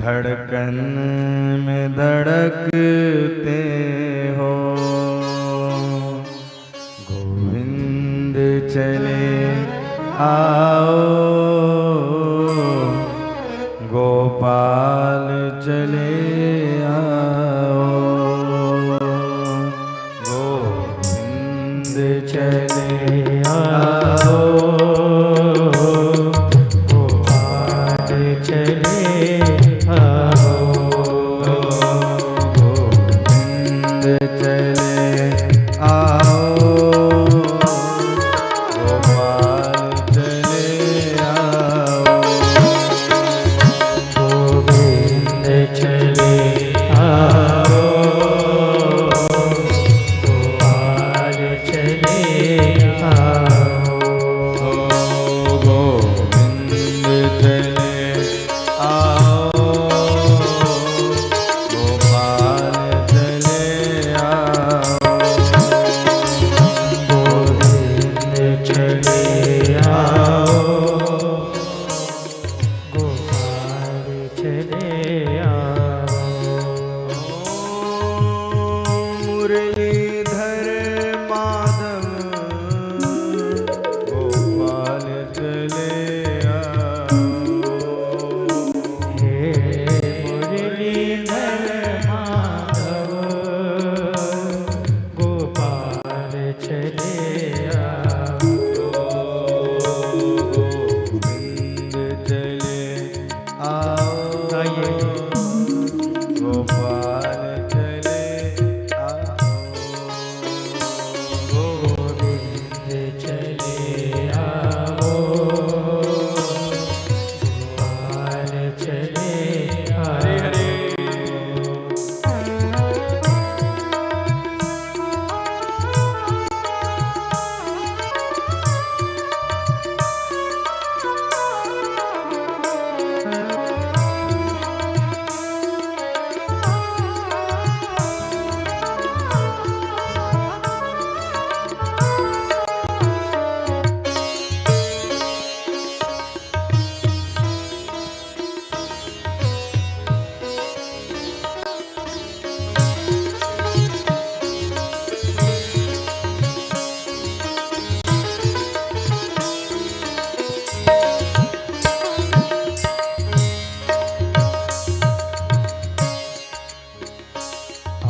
धड़कन में धड़कते हो। गोविंद चले आओ, गोपाल चले आओ। गोविंद चले आओ, गोपाल चले आओ। गोविंद चले आओ, गोपाल चले आओ। गोविंद चले आओ, गोपाल चले आओ। गोविंद चले आओ, गोपाल चले आओ। गोविंद चले आओ, गोपाल चले आओ। मुरलीधर माधव, गोपाल चले आओ। हे मुरलीधर माधव, गोपाल चले आओ। गोविंद चले आओ, गोपाल चले आओ। गोविंद चले आओ, गोपाल चले आओ। हरे हरे।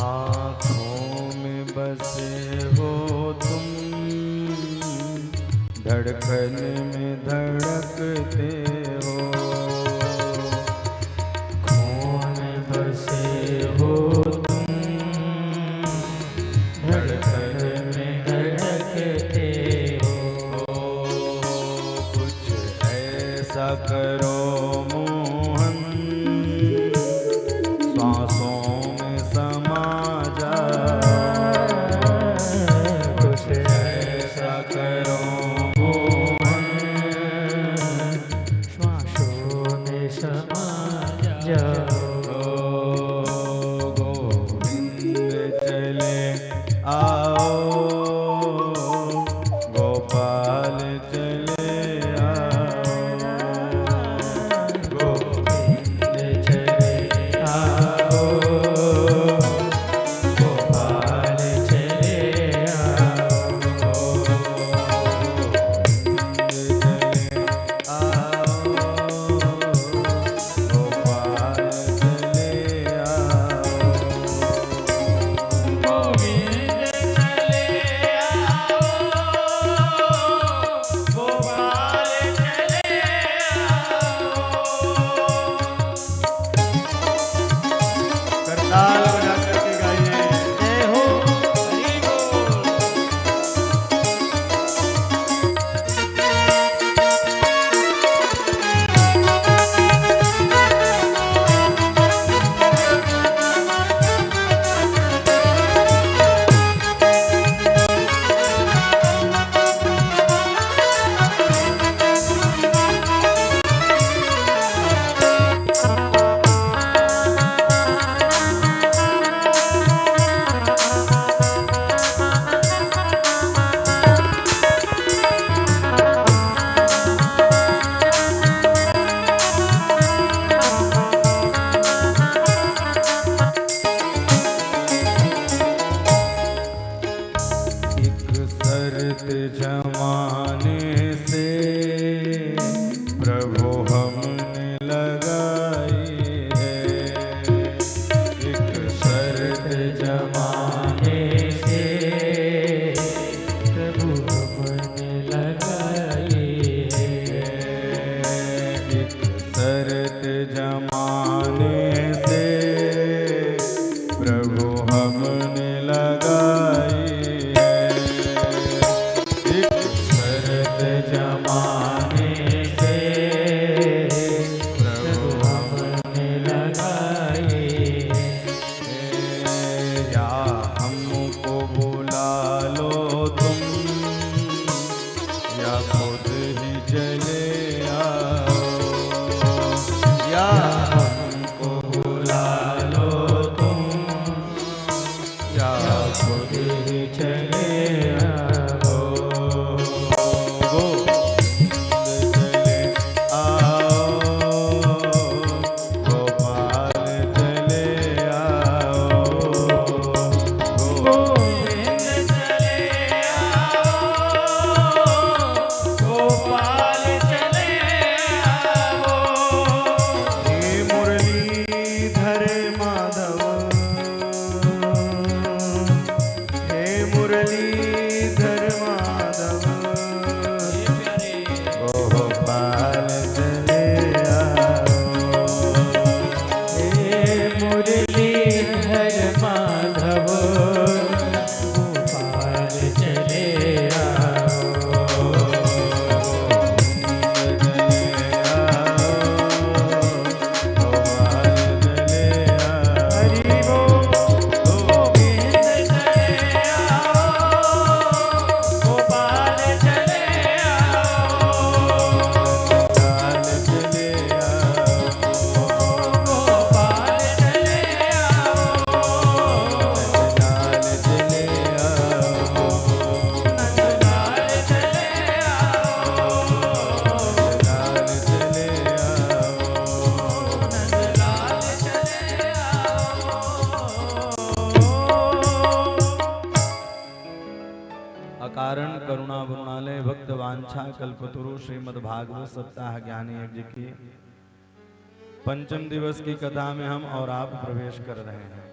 आँखों में बसे हो तुम, धड़कन में धड़कते हो। आँखों में बसे हो तुम, धड़कन में धड़कते हो। कुछ ऐसा करो मोहन, सांसों में समा जा। कुछ ऐसा करो मोहन, श्वासों में समा जाओ। गोविंद चले आओ, गोपाल चले आओ। गोविंद चले आओ, गोपाल चले आओ। गोविंद चले आओ, गोपाल चले जमाने से प्रभु हमने लगाई है। एक शरत जमाने से प्रभु हमने लगाई है। या हमको बुला लो तुम या खुद ही चले आओ। या हमको बुला लो तुम या खुद ही चले आओ। गोविंद चले आओ, गोपाल चले आओ। गोविंद चले आओ, गोपाल चले आओ। हे मुरलीधर माधव, हे मुरलीधर माधव, गोपाल चले आओ। हे मुरलीधर माधव, गोपाल चले आओ। अकारण करुणा वरुणालय भक्त वांछा कल्पतरु श्रीमद्भागवत सप्ताह ज्ञान यज्ञ की पंचम दिवस की कथा में हम और आप प्रवेश कर रहे हैं।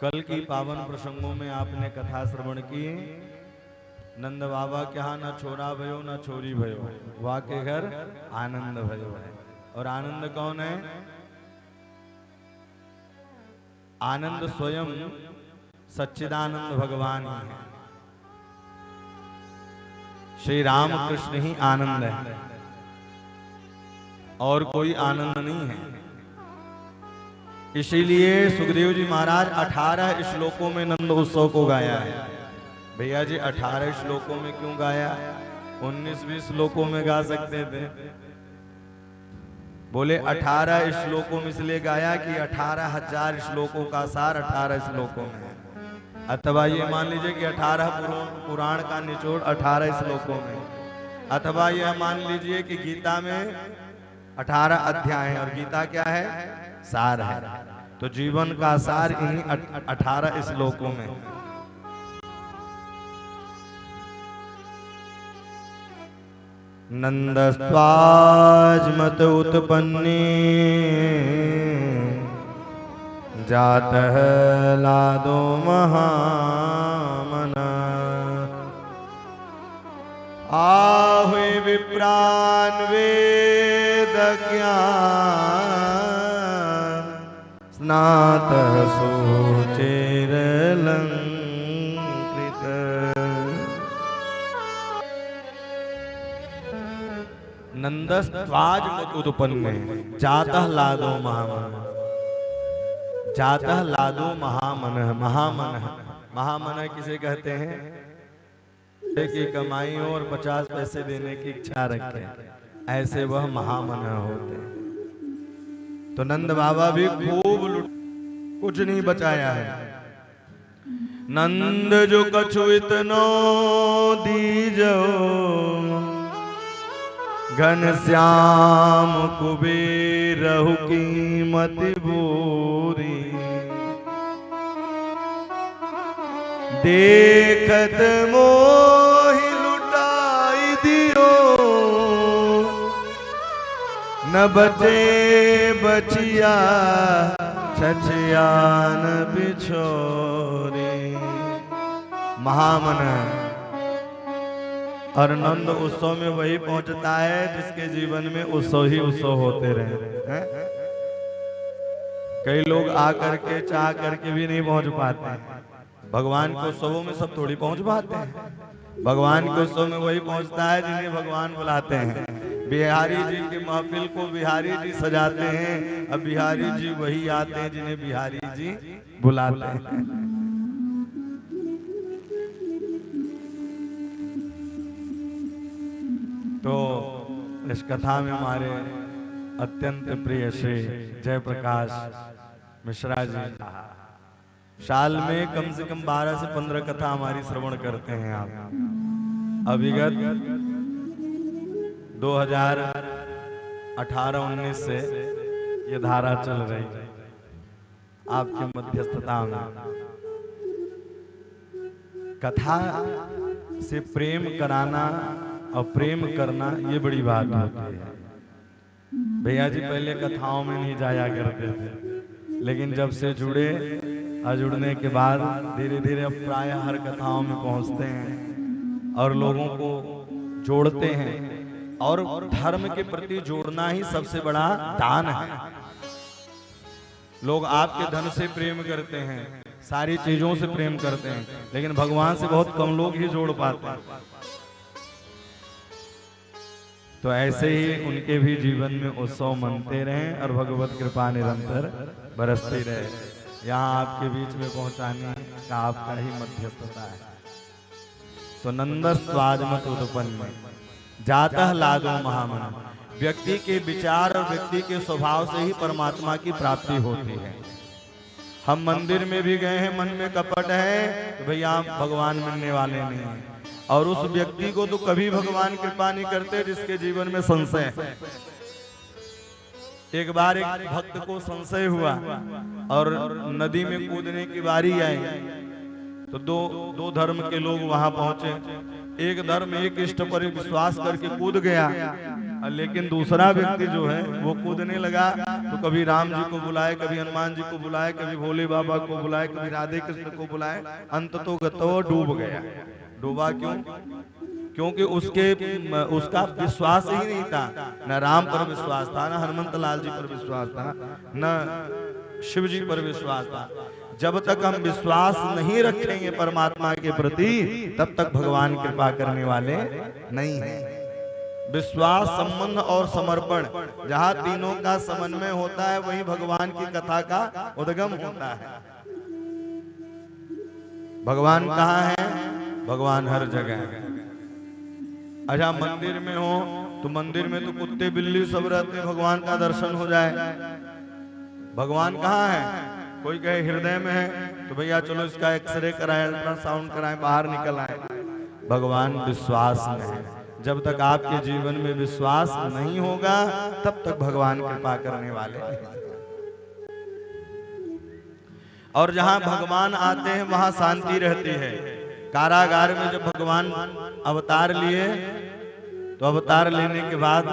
कल की पावन प्रसंगों में आपने कथा श्रवण की। नंद बाबा के यहाँ न छोरा भयो न छोरी भयो, वहाँ के घर आनंद भयो है। और आनंद कौन है? आनंद स्वयं सच्चिदानंद भगवान ही है। श्री राम कृष्ण ही आनंद है और कोई आनंद नहीं है। इसीलिए सुखदेव जी महाराज 18 श्लोकों में नंद उत्सव को गाया है। भैया जी 18 श्लोकों में क्यों गाया? 19-20 श्लोकों में गा सकते थे। बोले 18 श्लोकों में इसलिए गाया कि 18,000 श्लोकों का सार 18 श्लोकों में है। अथवा ये मान लीजिए कि 18 पुराण का निचोड़ 18 श्लोकों में, अथवा यह मान लीजिए कि गीता में 18 अध्याय हैं और गीता क्या है? सार है। तो जीवन का सार इन्हीं 18 श्लोकों में। नंदस्त्वाजमत उत्पन्ने जातः लादो महामन। आहुए विप्रान वेद ज्ञान स्नातः सुचिरलंकृत। नंदस्त्वाजमत उत्पन्ने जातः लादो महामन। जातः लादो महामन। महामन, महामन किसे कहते हैं? की कमाई हो और 50 पैसे देने की इच्छा रखे, ऐसे वह महामन होते। तो नंद बाबा भी खूब कुछ नहीं बचाया है। नंद जो कछु इतनो दीजो, घनश्याम कुबेर रहु कीमत बोरी। देखत मोहि लुटाई दियो, न बचे बचिया छछियान बिछोरी। महामन। और नंद उत्सव में वही पहुंचता है जिसके जीवन में उत्सव ही उत्सव होते रहे हैं। कई लोग आकर के चाह करके भी नहीं पहुंच पाते हैं। भगवान के उत्सवों में सब थोड़ी पहुंच पाते हैं। भगवान के उत्सव में वही पहुंचता है जिन्हें भगवान बुलाते हैं। बिहारी जी की महफिल को बिहारी जी सजाते हैं, अब बिहारी जी वही आते हैं जिन्हें बिहारी जी बुलाते हैं। तो इस कथा में हमारे अत्यंत प्रिय श्री जयप्रकाश मिश्रा जी साल में कम से कम 12 से 15 कथा हमारी श्रवण करते हैं आप। अभिगत 2018-19 से ये धारा चल रही है आपकी मध्यस्थता में। कथा से प्रेम कराना और प्रेम करना ये बड़ी बात होती है। भैया जी पहले कथाओं में नहीं जाया करते थे, लेकिन जब से जुड़े और जुड़ने के बाद धीरे धीरे अब प्राय हर कथाओं में पहुंचते हैं और लोगों को जोड़ते हैं। और धर्म के प्रति जोड़ना ही सबसे बड़ा दान है। लोग आपके धन से प्रेम करते हैं, सारी चीजों से प्रेम करते हैं, लेकिन भगवान से बहुत कम लोग ही जोड़ पाते हैं। तो ऐसे ही उनके भी जीवन में उत्सव मनते रहें और भगवत कृपा निरंतर बरसती रहे। यहाँ आपके बीच में पहुंचाने का आपका ही मध्यस्थता है। तो नंदस्वादमत उत्पन्न जातः लादो महामन। व्यक्ति के विचार और व्यक्ति के स्वभाव से ही परमात्मा की प्राप्ति होती है। हम मंदिर में भी गए हैं, मन में कपट है तो भैया आप भगवान मिलने वाले नहीं हैं। और उस व्यक्ति को तो कभी भगवान कृपा नहीं करते जिसके जीवन में संशय है। एक बार एक भक्त को संशय हुआ और नदी में कूदने की बारी आई तो दो धर्म के लोग वहां पहुंचे। एक धर्म एक इष्ट पर विश्वास करके कूद गया, लेकिन दूसरा व्यक्ति जो है वो कूदने लगा तो कभी राम जी को बुलाए, कभी हनुमान जी को बुलाए, कभी भोले बाबा को बुलाए, कभी राधे कृष्ण को बुलाए, अंत तो गतो डूब गया। डूबा क्यों? क्योंकि उसका विश्वास ही नहीं था। न राम पर विश्वास था, न हनुमंत लाल जी पर विश्वास था, न शिव जी पर विश्वास था। जब तक हम विश्वास नहीं रखेंगे परमात्मा के प्रति तब तक भगवान कृपा करने वाले नहीं हैं। विश्वास, संबंध और समर्पण, जहाँ तीनों का समन्वय होता है वही भगवान की कथा का उद्गम होता है। भगवान कहाँ है? भगवान हर जगह है। अच्छा, मंदिर में हो तो मंदिर में तो कुत्ते बिल्ली सब रहते हैं, भगवान का दर्शन हो जाए। भगवान कहाँ है? कोई कहे हृदय में है तो भैया चलो इसका एक्सरे कराएं, अल्ट्रासाउंड कराएं, बाहर निकल आए। भगवान विश्वास में है। जब तक आपके जीवन में विश्वास नहीं होगा तब तक भगवान कृपा करने वाले नहीं। और जहां भगवान आते हैं वहां शांति रहती है। कारागार में जब भगवान अवतार लिए तो अवतार लेने के बाद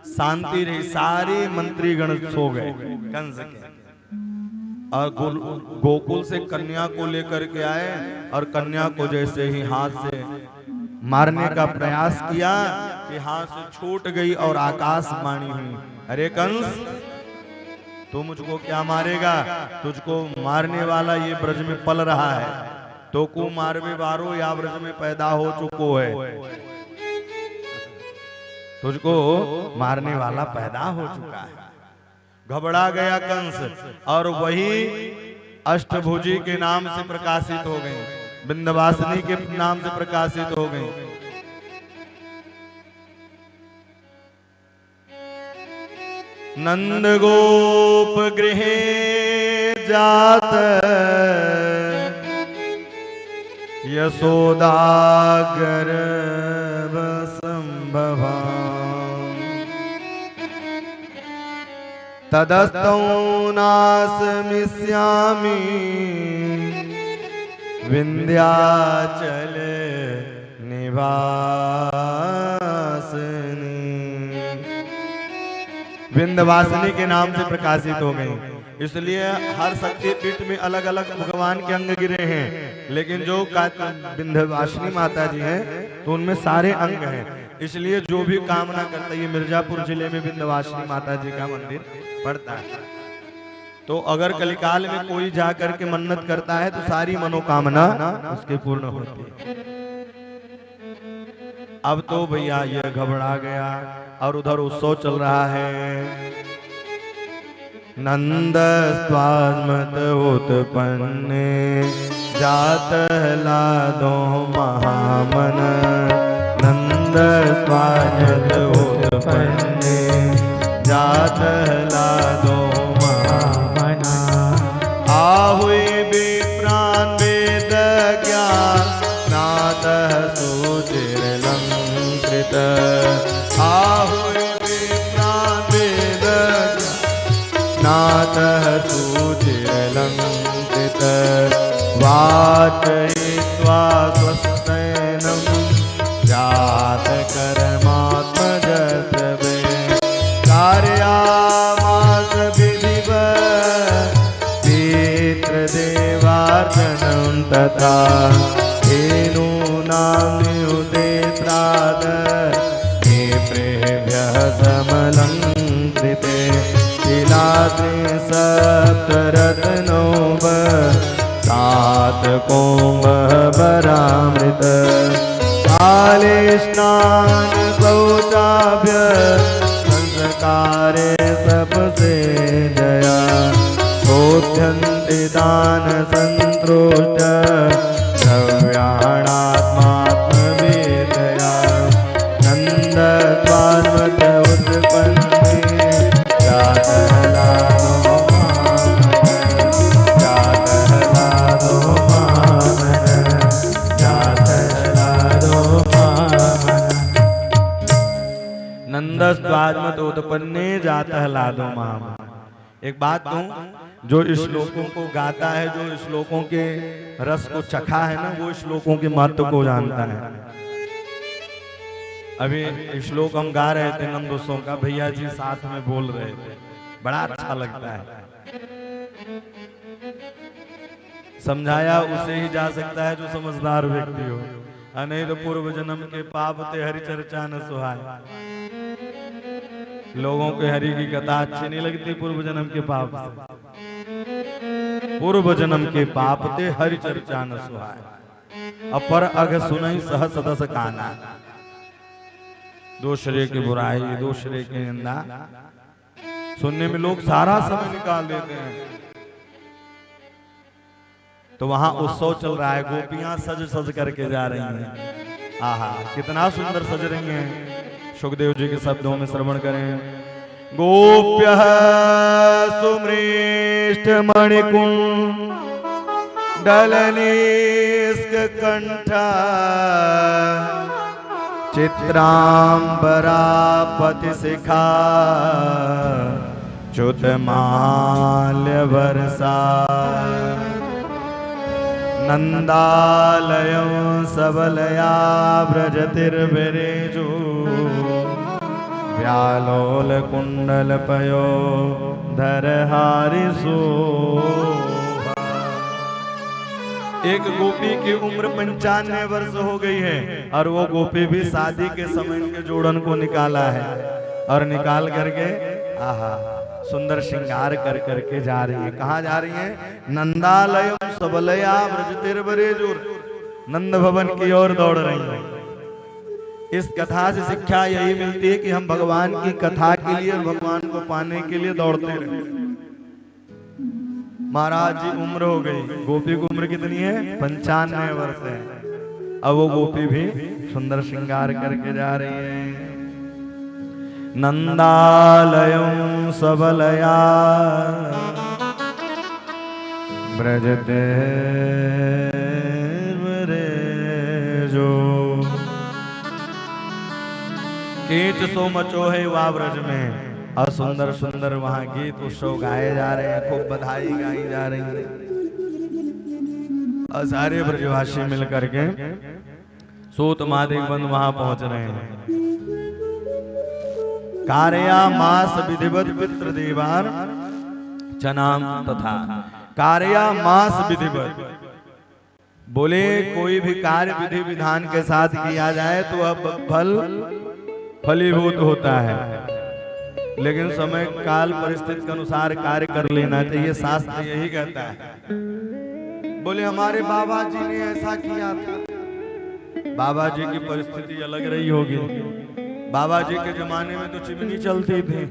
शांति रही, सारे मंत्रीगण सो गए कंस के। और गोकुल से कन्या को लेकर के आए और कन्या को जैसे ही हाथ से मारने का प्रयास किया कि हाथ से छूट गई और आकाशवाणी हुई, अरे कंस तू मुझको क्या मारेगा? तुझको मारने वाला ये ब्रज में पल रहा है, तो को मारवे बारो या ब्रज में पैदा हो चुको है। तुझको मारने वाला पैदा हो चुका है। घबरा गया कंस और वही अष्टभुजी के नाम से प्रकाशित हो गई, विंध्यवासिनी के नाम से प्रकाशित हो गई। नंद गोप गृहे जात यशोदा गर्भ संभवा तदस्तौ नासमिष्यामि विंध्याचल निवासिनी। विंध्यवासिनी के नाम से प्रकाशित हो गई। इसलिए हर शक्तिपीठ में अलग अलग भगवान के अंग गिरे हैं, लेकिन जो विंध्यवासिनी माता जी हैं तो उनमें सारे अंग हैं। इसलिए जो भी कामना करता है, ये मिर्जापुर जिले में विंध्यवासिनी माता जी का मंदिर पड़ता है। तो अगर कलिकाल में कोई जा करके मन्नत करता है तो सारी मनोकामना उसके पूर्ण होती है। अब तो भैया ये घबरा गया और उधर उत्सव चल रहा है। नंद स्वात्मत उत्पन्ने जात लादो महामन। नंद स्वात्मत उत्पन्ने जात लादो महामन। आहुई विप्रान वेद ज्ञान नाथ सुचिरलंकृत। आहुई विप्रान वेद नाथ सुचिरलंकृत। वाचयित्वा स्वस्तेनं जात कर्मात्मजस्वे। कार्यामास विधिवत् पितृदेवार्चनं तथा। धेनूनां नियुते त्राद विप्रेभ्यः समलंकृते। शिलाग्ने सप्तरत्नौ सात कोम्भरामृत। काले स्नान शौचाभ्य संस्कारे सबसे जया। बोध्यन्ति दान संतुष्ट द्रव्याणात्मात्मवेदया। नंद स्वात्मत उत्पन्ने जात लादो नंदस्वात्मत उत्पन्ने जातः लादो महामन। एक बात कहूं, जो श्लोकों को गाता है, जो श्लोकों के रस को चखा है ना, वो श्लोकों के महत्व को जानता है। अभी श्लोक हम गा रहे थे नंदोत्सव का, भैया जी साथ में बोल रहे थे, बड़ा अच्छा लगता है। समझाया उसे ही जा सकता है जो समझदार व्यक्ति हो, नहीं तो पूर्व जन्म के पाप ते हरि चर्चा न सुहाय। लोगों के हरि की कथा अच्छी नहीं लगती पूर्व जन्म के पाप से। पूर्व जन्म के पाप ते हरि चर्चा न सुहाय। अपर अघ सुनई सहस दस काना। दूसरे की बुराई, दूसरे की निंदा सुनने में लोग सारा समय निकाल देते हैं। तो वहां उत्सव चल रहा है, गोपियां सज सज करके जा रही हैं। आहा, कितना सुंदर सज रही हैं। सुखदेव जी के शब्दों में श्रवण करें। गोप्यः सुमृष्ट मणिकुण्डलनिष्कण्ठा। चित्रांबरा पतिशिखा च्युतमाल्यवर्षा। नंदालयं सबलया व्रजतिर्विरेजो। व्यालोल कुंडल पयो धरहारि शोभा। एक गोपी की उम्र 95 वर्ष हो गई है और वो गोपी भी शादी के समय के जोड़न को निकाला है और निकाल करके आहा सुंदर श्रृंगार कर करके जा रही है। कहाँ जा रही है? नंदालयम सबलया व्रजतिर्विरेजुर। नंद भवन की ओर दौड़ रही है। इस कथा से शिक्षा यही मिलती है कि हम भगवान की कथा के लिए और भगवान को पाने के लिए दौड़ते रहे। महाराज जी उम्र हो गई, गोपी की उम्र कितनी है? 95 वर्ष है। अब वो गोपी भी सुंदर श्रृंगार करके जा रही है। नंदालयं सबलया व्रजतिर्विरेजो। कीच सो मचो है वा व्रज में। और सुंदर सुंदर वहां गीत उत्सव गाए जा रहे हैं, खूब बधाई गाई जा रही है। और सारे ब्रजवासी मिल करके सूत मादिक बंद वहां पहुंच रहे हैं। कार्या मास विधिवत पितृदेवार चनाम तथा। कार्या मास विधिवत, बोले कोई भी कार्य विधि विधान के साथ किया जाए तो अब फल फलीभूत होता है। लेकिन समय काल परिस्थिति के अनुसार कार्य कर लेना चाहिए, शास्त्र यही कहता है। बोले हमारे बाबा जी ने ऐसा किया था, बाबा जी की परिस्थिति अलग रही होगी। बाबा जी के जमाने में तो चिमनी चलती थी,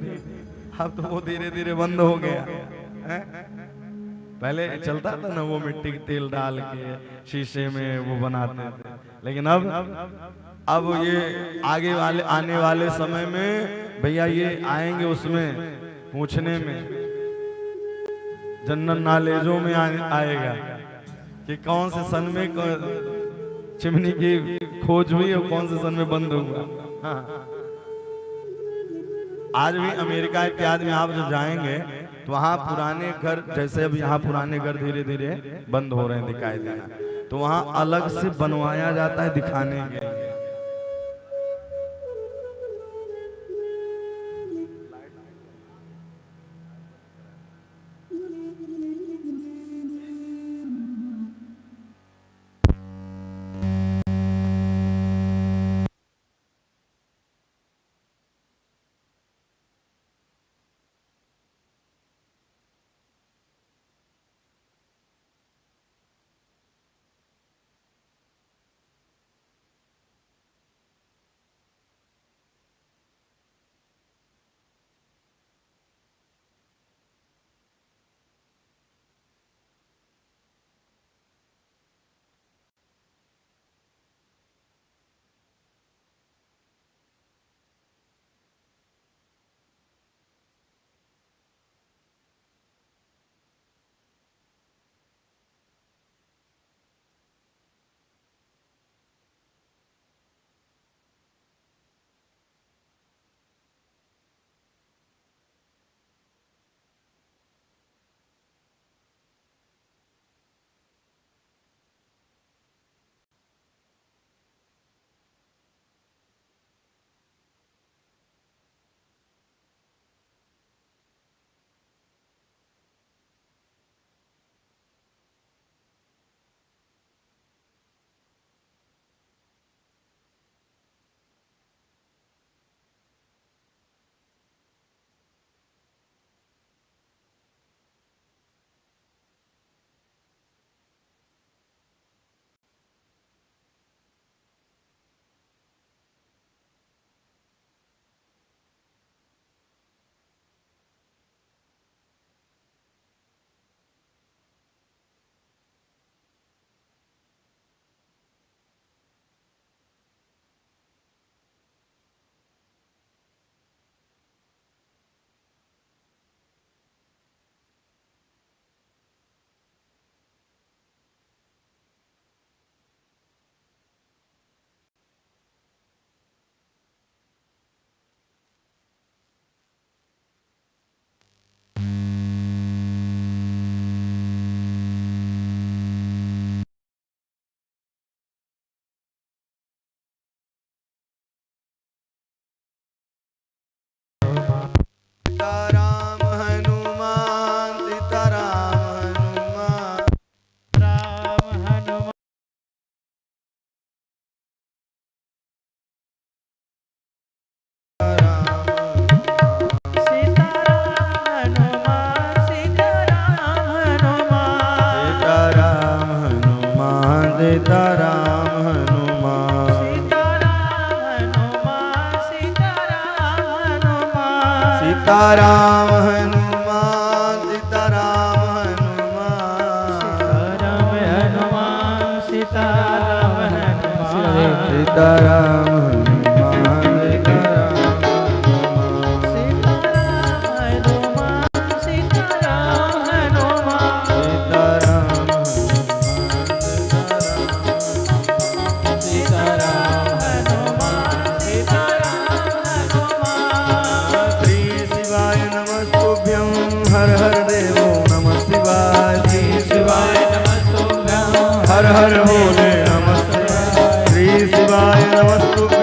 अब तो वो धीरे धीरे बंद हो गया है? पहले चलता था ना, वो मिट्टी के तेल डाल के शीशे में वो बनाते थे, लेकिन अब ये आगे वाले आने वाले समय में भैया ये आएंगे उसमें पूछने में, जनरल नॉलेजों में आएगा कि कौन से सन में चिमनी की खोज हुई और कौन से सन में बंद हुआ। हाँ। आज भी अमेरिका इत्यादि में आप जब जाएंगे तो वहाँ पुराने घर, जैसे अब यहाँ पुराने घर धीरे धीरे बंद हो रहे हैं दिखाई देना, तो वहाँ अलग से बनवाया जाता है दिखाने के लिए। सीताराम हनुमान सीताराम हनुमान सीताराम हनुमान सीताराम हनुमान सीताराम हनुमान हर हर देवो नमः शिवाय श्री शिवाय नमस्तुभ्यं हर हर भोले नमः श्री शिवाय नमस्तुभ्यं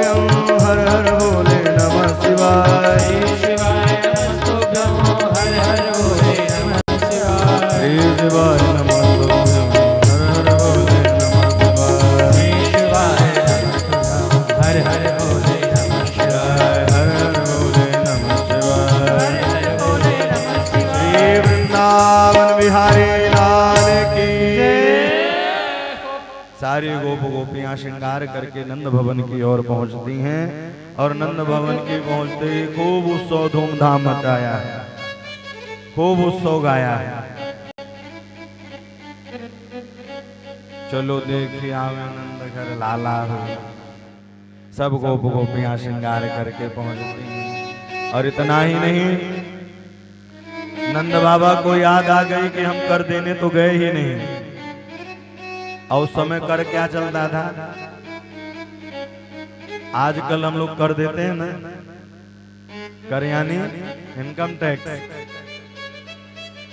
वृंदावन बिहारी लाल की। सारी गोप गोपियां श्रृंगार करके नंद भवन की ओर पहुंचती हैं और नंद भवन की पहुंचते ही खूब उत्सव धूमधाम मचाया है, खूब उत्सव गाया है। चलो देखिए आवे नंद घर लाला हो। सब गोप गोपियां श्रृंगार करके पहुंचती हैं और इतना ही नहीं, नंद बाबा को याद आ गई कि हम कर देने तो गए ही नहीं। और उस समय कर क्या चलता था? आजकल हम लोग कर देते हैं ना, कर यानी इनकम टैक्स।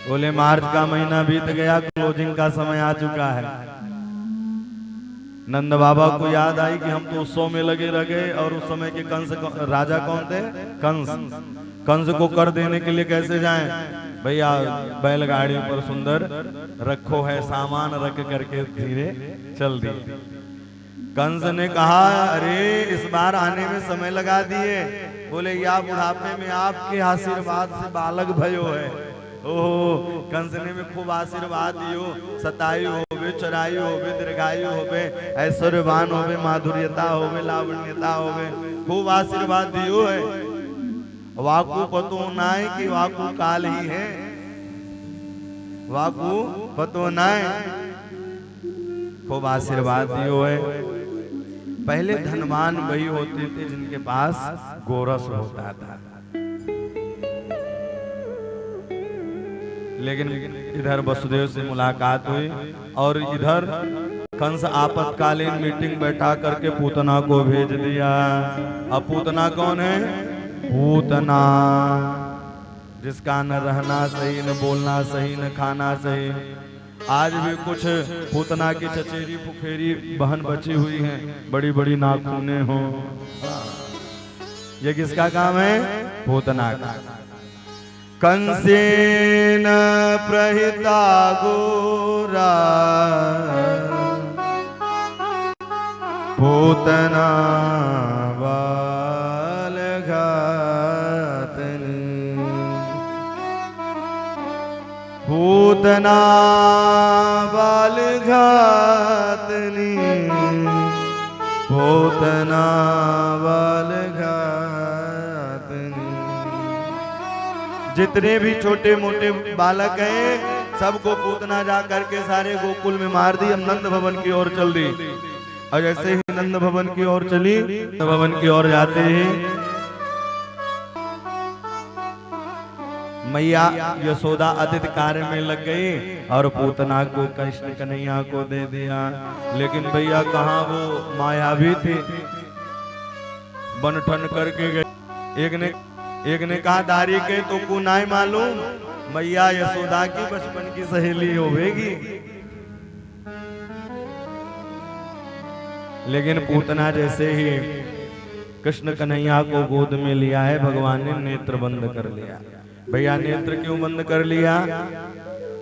बोले मार्च का महीना बीत गया, क्लोजिंग का समय आ चुका है। नंद बाबा को याद आई कि हम तो उत्सव में लगे रह गए और उस समय के कंस राजा कौन थे? कंस को कर देने के लिए कैसे जाएं? भैया बैलगाड़ी पर सुंदर रखो है सामान, रख करके धीरे चल दी। कंस ने कहा अरे इस बार आने में समय लगा दिए। बोले या बुढ़ापे में आपके आशीर्वाद से बालक भयो है। ओहो, कंस ने में खूब आशीर्वाद दियो, सतायु होवे, चरायु होवे, दीर्घायु होवे, ऐश्वर्यवान होवे, माधुर्यता होवे, लावण्यता होवे, खूब आशीर्वाद दियो है। वाकू पतो नाय कि वाकू काल ही है, वाकू पतो नाय, खूब आशीर्वाद दियो है। पहले धनवान वही होते थे जिनके पास गोरस होता था, लेकिन इधर वसुदेव से मुलाकात हुई और इधर कंस आपातकालीन मीटिंग बैठा करके पूतना को भेज दिया। अब पूतना कौन है? पूतना जिसका न रहना सही, न बोलना सही, न खाना सही। आज भी कुछ पूतना की चचेरी फुफेरी बहन बची हुई हैं, बड़ी बड़ी नाखूने हो। ये किसका काम है? पूतना का। कंसेन प्रहिता गोरा पूतना बाल घातनी, पूतना बाल घातनी, पूतना बाल घातनी। जितने भी छोटे मोटे बालक हैं सबको पूतना जा करके सारे गोकुल में मार दी। अब नंद भवन की ओर चल दी और जैसे ही नंद भवन की ओर चली, नंद भवन की ओर जाते ही मैया यशोदा अतिथि कार्य में लग गई और पूतना को कृष्ण कन्हैया को दे दिया। लेकिन भैया कहाँ वो मायावी थी, बनठन करके गए। एक ने कहा दारी के तो को नहीं मालूम, मैया यशोदा की बचपन की सहेली होगी। लेकिन पूतना जैसे ही कृष्ण कन्हैया को गोद में लिया है, भगवान ने नेत्र बंद कर लिया। भैया नेत्र क्यों बंद कर लिया?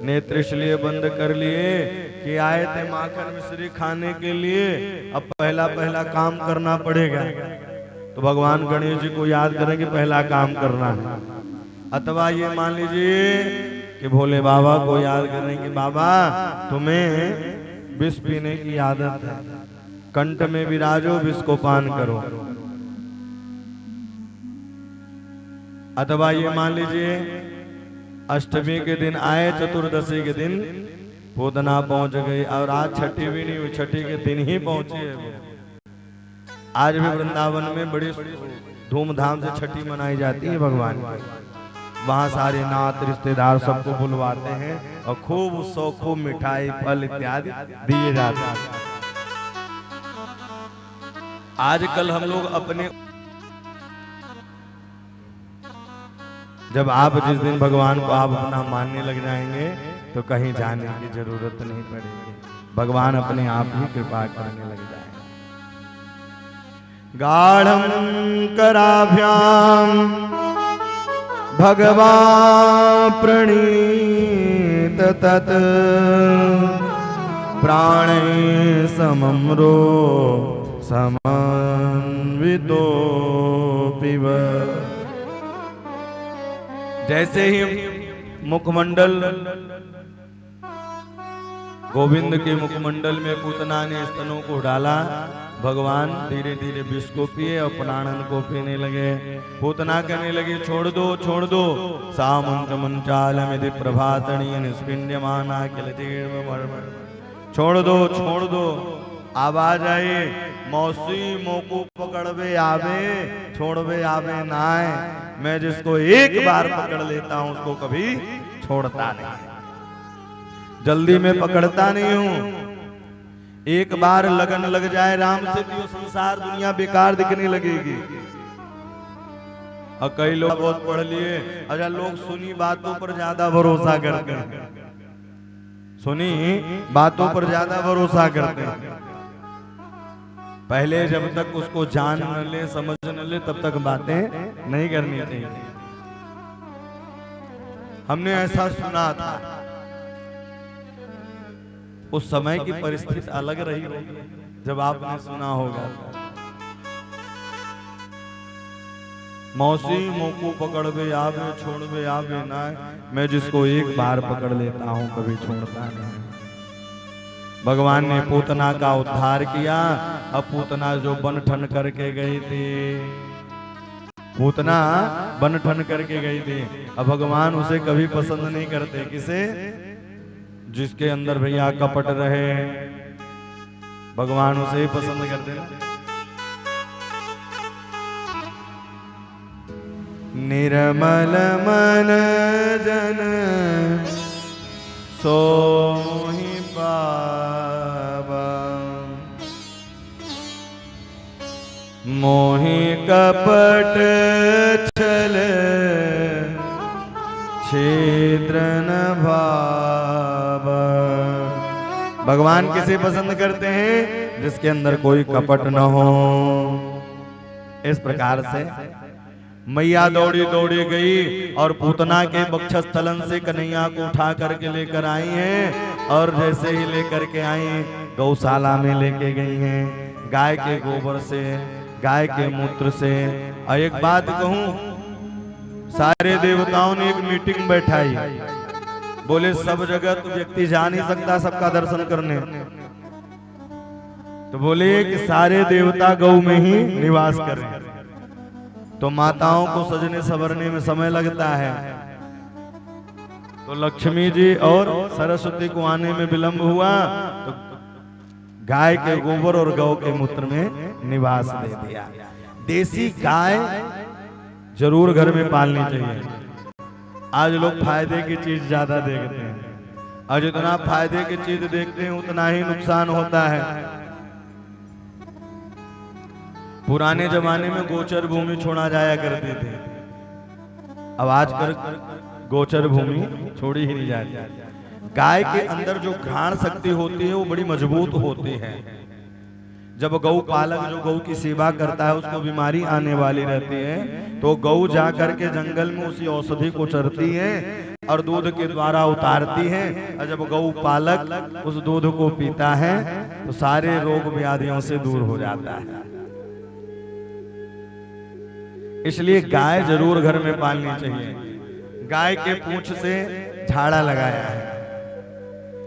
नेत्र इसलिए बंद कर लिए कि आए थे माखन मिश्री खाने के लिए, अब पहला पहला काम करना पड़ेगा। तो भगवान गणेश जी को याद करें कि पहला काम करना है। अथवा ये मान लीजिए कि भोले बाबा को याद करें कि बाबा तुम्हें विष पीने की आदत है, कंठ में विराजो, विष को पान करो। अथवा ये मान लीजिए अष्टमी के दिन आए, चतुर्दशी के दिन पूतना पहुंच गई और आज छठी भी नहीं हुई, छठी के दिन ही पहुंची है। आज भी वृंदावन में बड़ी धूमधाम से छठी मनाई जाती है भगवान की। वहाँ सारे नात रिश्तेदार सबको बुलवाते हैं और खूब उत्सव, खूब मिठाई फल इत्यादि दिए जाते हैं। आजकल हम लोग अपने, जब आप जिस दिन भगवान को आप अपना मानने लग जाएंगे तो कहीं जाने की जरूरत नहीं पड़ेगी, भगवान अपने आप ही कृपा करने लग जाएंगे। गाढ़ं कराभ्याम भगवान प्रणीत तत् प्राणे समम्रो समन्वितो पिब। जैसे ही मुखमंडल, गोविंद के मुखमंडल में पूतना ने स्तनों को डाला। भगवान धीरे धीरे विष को पिए और प्राणन को पीने लगे। पूतना कहने लगी छोड़ दो छोड़ दो। सामंत मंचालमिति प्रभातणीय निष्पिंड्यमाना किल जीर्ण, छोड़ दो। आवाज आई, मौसी मोकू पकड़वे आवे छोड़वे आवे नाय। मैं जिसको एक बार पकड़ लेता हूं उसको कभी छोड़ता नहीं, जल्दी में पकड़ता नहीं हूं। एक बार लगन लग जाए राम से तो संसार दुनिया बेकार दिखने लगेगी। और कई लोग बहुत पढ़ लिए, अच्छा लोग सुनी बातों पर ज्यादा भरोसा करते हैं, सुनी बातों पर ज्यादा भरोसा करते हैं। पहले जब तक उसको जान न ले समझ न ले तब तक बातें नहीं करनी चाहिए। हमने ऐसा सुना था, उस समय की परिस्थिति अलग रही होगी जब आपने सुना होगा। मौसी मोकू पकड़वे आवे छोड़वे आवे ना, मैं जिसको एक बार पकड़ लेता हूं कभी छोड़ता नहीं। भगवान ने पूतना का उद्धार किया। अब पूतना जो बन ठन करके गई थी, पूतना बन ठन करके गई थी, अब भगवान उसे कभी पसंद नहीं करते। किसे? जिसके अंदर भैया कपट रहे, भगवान उसे ही पसंद करते हैं। निर्मल मन जन सोहि पावा, मोहि कपट छल छिद्र न भावा। भगवान किसे पसंद करते हैं? जिसके अंदर कोई कपट न हो। इस प्रकार से मैया दौड़ी दौड़ी गई और पूतना के वक्षस्थलन से कन्हैया को उठा करके लेकर आई हैं। और जैसे ही लेकर के आई गौशाला में लेके गई हैं, गाय के गोबर से, गाय के मूत्र से। और एक बात कहूं, सारे देवताओं ने एक मीटिंग बैठाई, बोले सब जगह तो व्यक्ति जा नहीं सकता सबका दर्शन करने, तो बोले कि सारे देवता गौ में ही निवास करें। तो माताओं को सजने संवरने में समय लगता है, तो लक्ष्मी जी और सरस्वती को आने में विलंब हुआ, तो गाय के गोबर और गौ के मूत्र में निवास दे दिया। देसी गाय जरूर घर में पालनी चाहिए। आज लोग फायदे की चीज ज्यादा देखते हैं, और जितना फायदे की चीज देखते हैं उतना ही नुकसान होता है। पुराने जमाने में गोचर भूमि छोड़ा जाया करती थी, अब आजकल गोचर भूमि छोड़ी ही नहीं जाती। गाय के अंदर जो घ्राण शक्ति होती है वो बड़ी मजबूत होती है। जब गौ पालक जो गौ की सेवा करता है उसको बीमारी आने वाली रहती है, तो गौ जा करके जंगल में उसी औषधि को चरती है और दूध के द्वारा उतारती है। और जब गौ पालक उस दूध को पीता है तो सारे रोग व्याधियों से दूर हो जाता है। इसलिए गाय जरूर घर में पालनी चाहिए। गाय के पूंछ से झाड़ा लगाया है।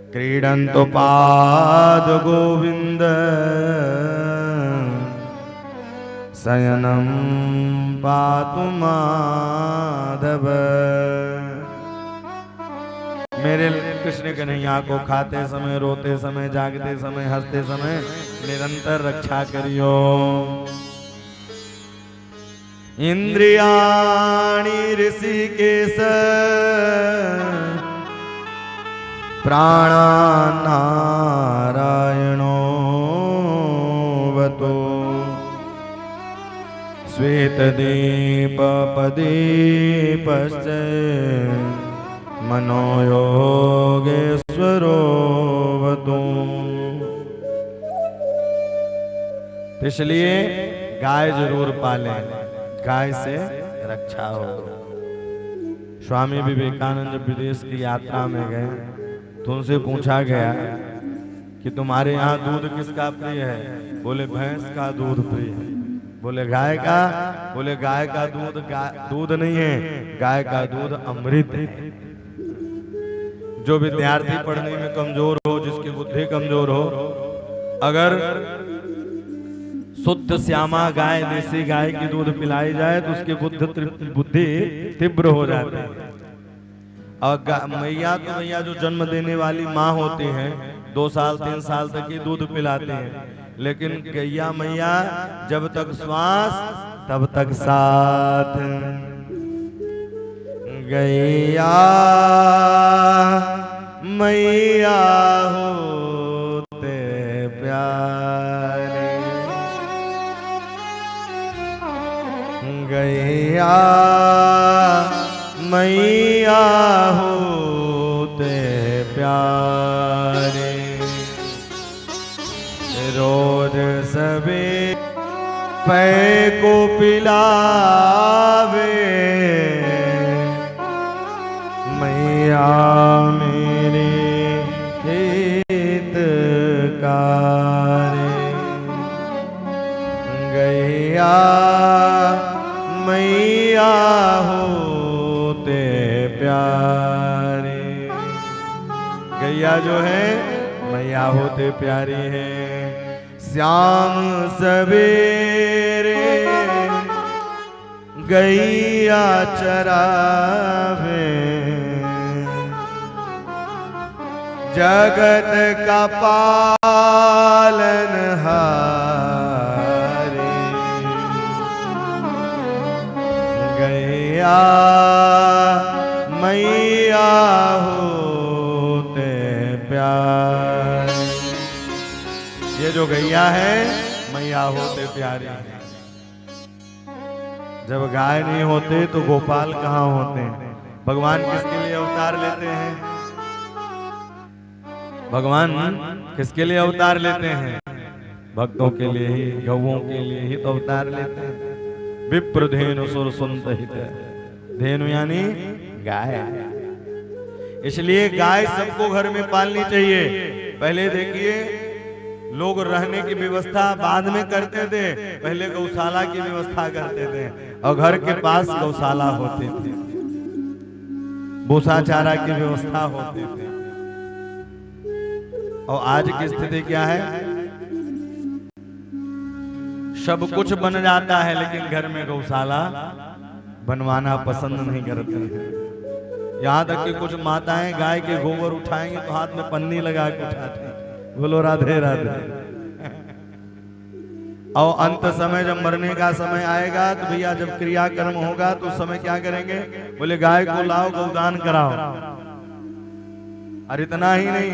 क्रीडंतो पाद गोविंद शयनम पातु माधव। मेरे कृष्ण कन्हैया को खाते समय, रोते समय, जागते समय, हंसते समय निरंतर रक्षा करियो। इंद्रियाणि ऋषिकेश प्राणा नारायणो वतो। श्वेत दीप पदीपश्च मनोयोगेश्वरो वतो। इसलिए गाय जरूर पालें, गाय से रक्षा हो। स्वामी विवेकानंद जब विदेश की यात्रा में गए तो उनसे पूछा गया कि तुम्हारे यहाँ दूध किसका प्रिय है? बोले भैंस का दूध प्रिय है। बोले गाय का? बोले गाय का दूध दूध नहीं है, गाय का दूध अमृत है। जो विद्यार्थी पढ़ने में कमजोर हो, जिसकी बुद्धि कमजोर हो, अगर शुद्ध श्यामा गाय, देसी गाय की दूध पिलाई जाए तो उसकी बुद्धि तीव्र हो जाती है। और मैया तो भैया जो जन्म देने वाली माँ होती हैं 2 साल 3 साल तक ही दूध पिलाती हैं, लेकिन गैया मैया जब तक श्वास तब तक साथ। गैया मैया होते प्यारे, गैया मैया होते प्यारे। रोज सवेरे पै को पिलावे, मैया मेरे हितकारी। गैया मैया होते प्यारे। गैया जो है मैया होते प्यारी है। श्याम सवेरे गैया चरावे, जगत का पालन हारे। गैया मैया होते प्यारे। ये जो गैया है मैया होते प्यारी है। जब गाय नहीं होते तो गोपाल कहाँ होते हैं? भगवान किसके लिए अवतार लेते हैं? भगवान किसके लिए अवतार लेते हैं? भक्तों के लिए ही, गौओं के लिए ही तो अवतार लेते हैं। विप्र धेनु सुर सुनत हित। धेनु यानी गाय। इसलिए गाय सबको घर में पालनी चाहिए। पहले देखिए लोग रहने की व्यवस्था बाद में करते थे, पहले गौशाला की व्यवस्था करते थे और घर के पास गौशाला होती थी, भूसा चारा की व्यवस्था होती थी। और आज की स्थिति क्या है? सब कुछ बन जाता है लेकिन घर में गौशाला बनवाना पसंद नहीं करते हैं। यहाँ तक कि कुछ माताएं गाय के गोबर उठाएंगे तो हाथ में पन्नी लगा के उठाते हैं। बोलो राधे राधे। और अंत समय जब मरने का समय आएगा तो भैया जब क्रियाकर्म होगा तो उस समय क्या करेंगे? बोले गाय को लाओ गौदान कराओ। और इतना ही नहीं,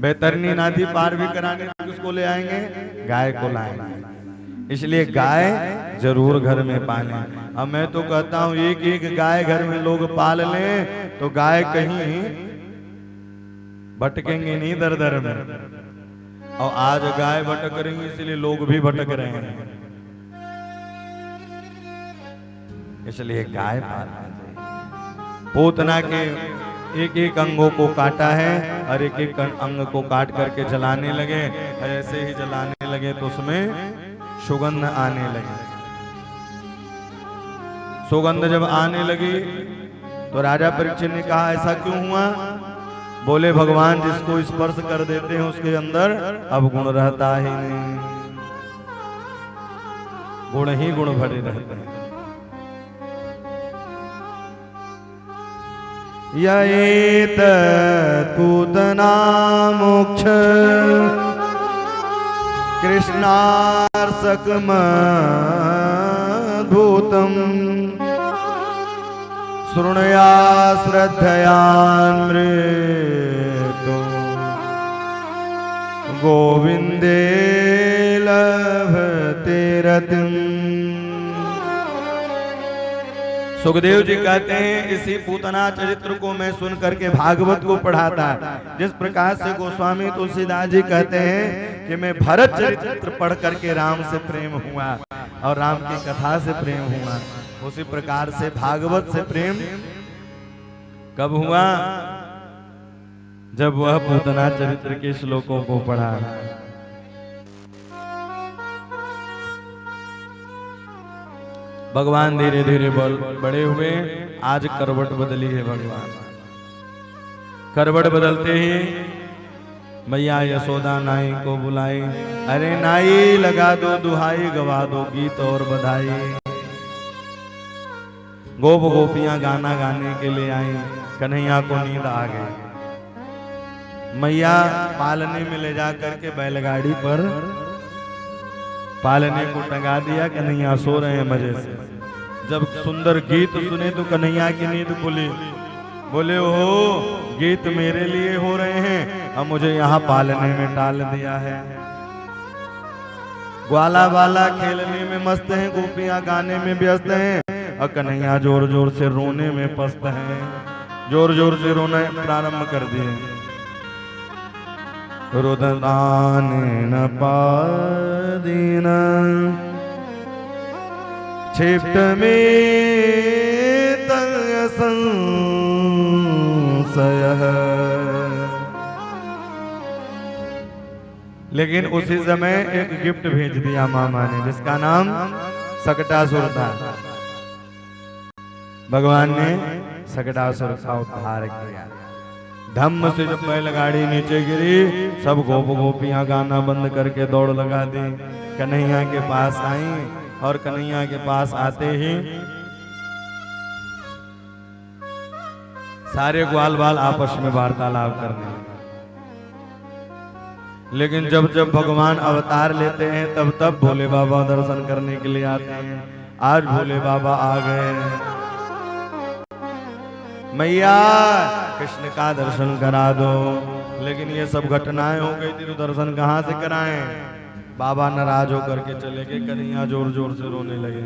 बैतरनी नदी पार भी कराने किसको ले आएंगे? गाय को लाएंगे। इसलिए गाय जरूर घर में पालें। अब मैं तो कहता हूं एक एक गाय घर में लोग पाल लें तो गाय कहीं भटकेंगे नहीं दर दर में। और आज गाय भटक रही है इसलिए लोग भी भटक रहे हैं। इसलिए गाय पालना चाहिए। पूतना के एक एक अंगों को काटा है और एक एक अंग को काट करके जलाने लगे। ऐसे ही जलाने लगे तो उसमें सुगंध आने लगी। सुगंध जब आने लगी तो राजा परीक्षित ने कहा ऐसा क्यों हुआ? बोले भगवान जिसको स्पर्श कर देते हैं उसके अंदर अब गुण रहता ही नहीं, गुण ही गुण भरे रहते हैं। यत पूतना मोक्ष कृष्णार्षकम भूतम शृणुया श्रद्धयान्मृतो गोविंदे लभते रतिम्। सुखदेव जी कहते हैं इसी पूतना चरित्र को मैं सुन करके भागवत को पढ़ा था। जिस प्रकार से गोस्वामी तुलसीदास जी कहते हैं कि मैं भरत चरित्र पढ़ करके राम से प्रेम हुआ और राम की कथा से प्रेम हुआ, उसी प्रकार से भागवत से प्रेम कब हुआ? जब वह पूतना चरित्र के श्लोकों को पढ़ा। भगवान धीरे धीरे बड़े हुए। आज करवट बदली है भगवान। करवट बदलते ही मैया यशोदा नाई को बुलाई। अरे नाई लगा दो दुहाई, गवा दो गीत और बधाई। गोप गोपियां गाना गाने के लिए आई। कन्हैया को नींद आ गई। मैया पालने में ले जा करके बैलगाड़ी पर पालने को टंगा दिया। कन्हैया सो रहे हैं मजे से। जब सुंदर गीत सुने तो कन्हैया की नींद खुली। बोले ओ गीत मेरे लिए हो रहे हैं, अब मुझे यहाँ पालने में डाल दिया है। ग्वाला बाला खेलने में मस्त हैं, गोपियां गाने में व्यस्त हैं और कन्हैया जोर जोर से रोने में पस्त हैं। जोर जोर से रोना प्रारंभ कर दिए। रुदन न पादीन क्षिप्त में लेकिन उसी समय एक गिफ्ट भेज दिया मामा ने, जिसका नाम सकटासुर था। भगवान ने सकटासुर का उद्धार किया। धम्म से जब बैलगाड़ी नीचे गिरी, सब गोप गोपियां गाना बंद करके दौड़ लगा दी। कन्हैया के पास आई और कन्हैया के पास आते ही सारे ग्वाल बाल आपस में वार्तालाप करने। लेकिन जब जब भगवान अवतार लेते हैं तब तब भोले बाबा दर्शन करने के लिए आते हैं। आज भोले बाबा आ गए। मैया कृष्ण का दर्शन करा दो। लेकिन ये सब घटनाएं हो गई थी तो दर्शन कहाँ से कराएं। बाबा नाराज होकर के चले गए। कन्हैया जोर जोर से रोने लगे।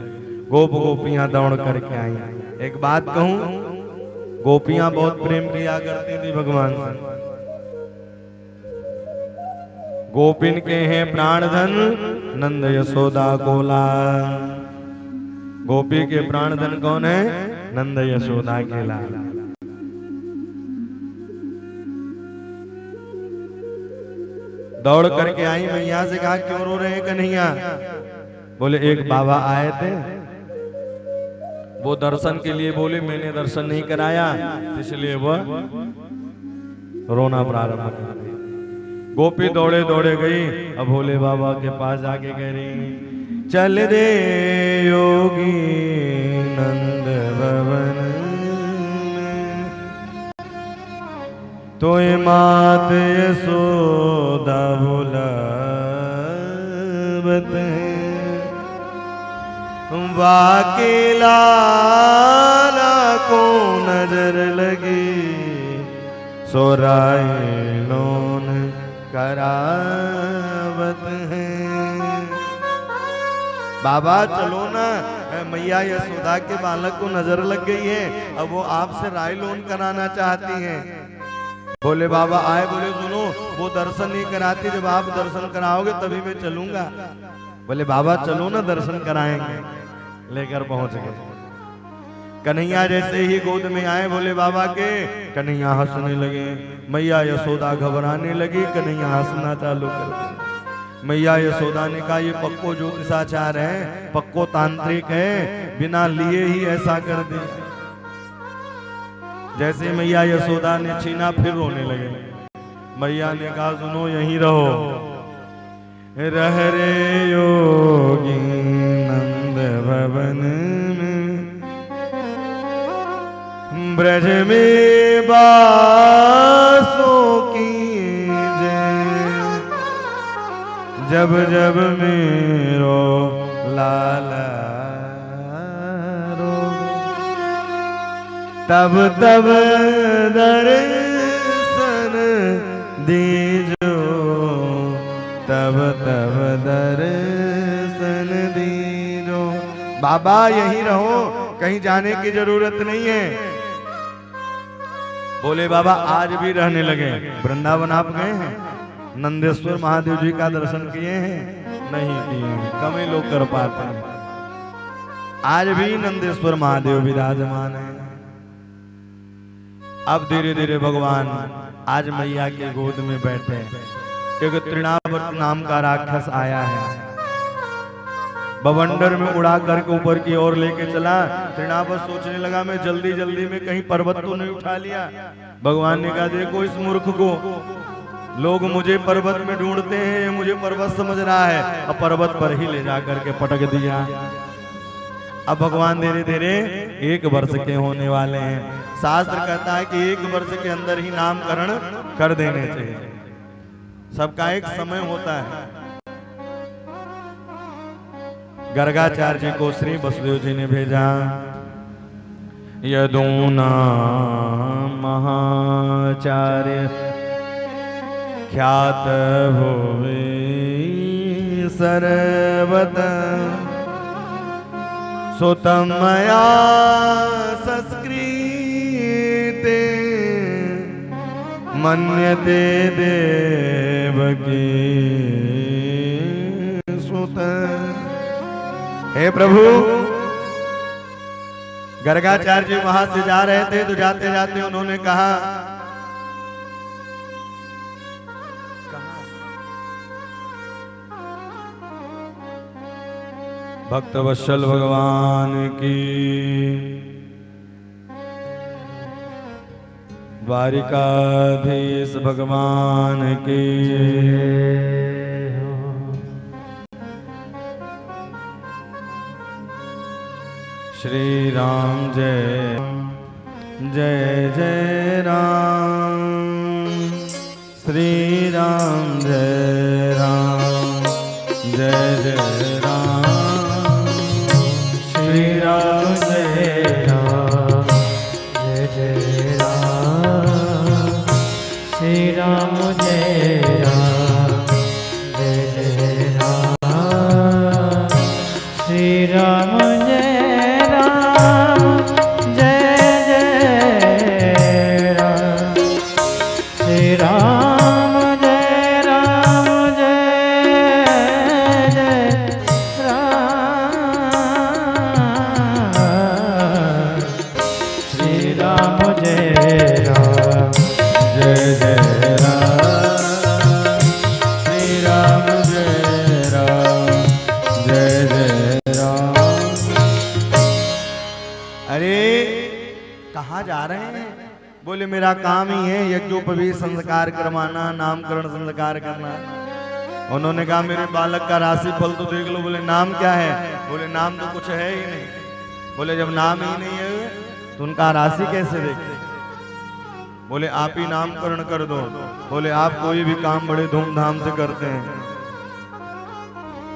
गोप गोपियां दौड़ करके आई। एक बात कहूं, गोपियां बहुत प्रेम किया करती थी भगवान से। गोपिन के हैं प्राणधन नंद यशोदा गोला। गोपी के प्राणधन कौन है? नंद यशोदा के लाल। दौड़ करके आई। मैया से कहा क्यों रो रहे हैं कन्हैया? बोले एक बाबा आए थे, वो दर्शन के लिए बोले, मैंने दर्शन नहीं कराया इसलिए वह रोना प्रारंभ कर दी। गोपी दौड़े दौड़े गई। अब भोले बाबा के पास जाके कह रही, चल रे योगी नंद भवन तोय मात यशोदा बुलावत वाके लाला को नजर लगी सोराय लोन करावत है। बाबा चलो ना, मैया यशोदा के बालक को नजर लग गई है, अब वो आपसे राय लोन कराना चाहती हैं। बोले बाबा आए। बोले सुनो, वो दर्शन नहीं कराती, जब आप दर्शन कराओगे तभी मैं चलूंगा। बोले बाबा चलो ना दर्शन कराएंगे। लेकर पहुंच गए। कन्हैया जैसे ही गोद में आए भोले बाबा के, कन्हैया हंसने लगे। मैया यशोदा घबराने लगी। कन्हैया हंसना चालू कर दिया। मैया यशोदा ने कहा ये पक्को ज्योतिषाचार है, पक्को तांत्रिक है, बिना लिए ही ऐसा कर दिया। जैसे मैया यशोदा ने छीना फिर रोने लगे। मैया ने कहा सुनो यहीं रहो। रह रे योगी नंद भवन में ब्रज में बासों की जब जब मेरो लाला रो तब तब दर्शन दीजो तब तब दर्शन दीजो। बाबा यहीं रहो, कहीं जाने की जरूरत नहीं है। बोले बाबा आज भी रहने लगे। वृंदावन आप गए हैं? नंदेश्वर महादेव जी का दर्शन किए हैं? नहीं किए, कम ही लोग कर पाते हैं। आज भी नंदेश्वर महादेव विराजमान है। अब धीरे धीरे भगवान आज मैया के गोद में बैठे। एक तृणावर्त नाम का राक्षस आया है। बवंडर में उड़ा करके ऊपर की ओर लेके चला। तृणावत सोचने लगा मैं जल्दी जल्दी में कहीं पर्वत तो नहीं उठा लिया। भगवान ने कहा देखो इस मूर्ख को, लोग मुझे पर्वत में ढूंढते हैं, ये मुझे पर्वत समझ रहा है। अब पर्वत पर ही ले जा करके पटक दिया। अब भगवान धीरे धीरे 1 वर्ष के होने वाले हैं। शास्त्र कहता है कि 1 वर्ष के अंदर ही नामकरण कर देने चाहिए। सबका एक समय होता है। गर्गाचार्य जी को श्री वसुदेव जी ने भेजा। यदूना महाचार्य ख्यात भुवि सर्वत सुतम मया संस्कृते मन्यते देवकी सुत। हे प्रभु, गर्गाचार्य जी वहां से जा रहे थे तो जाते जाते उन्होंने कहा भक्त वत्सल भगवान की, द्वारिकाधीश भगवान की। श्री राम जय जय जय राम, श्री राम जय राम जय जय राम, श्री राम जय राम जय जय राम, श्री राम जय राम जय जय राम, श्री राम जा रहे हैं। बोले मेरा काम ही है यज्ञोपवीत संस्कार करवाना, नामकरण संस्कार करना। उन्होंने कहा मेरे बालक का राशि फल तो देख लो। बोले नाम क्या है? बोले नाम तो कुछ है ही नहीं। बोले जब नाम ही नहीं है तो उनका राशि कैसे देखे? बोले आप ही नामकरण कर दो। बोले आप कोई भी काम बड़े धूमधाम से करते हैं,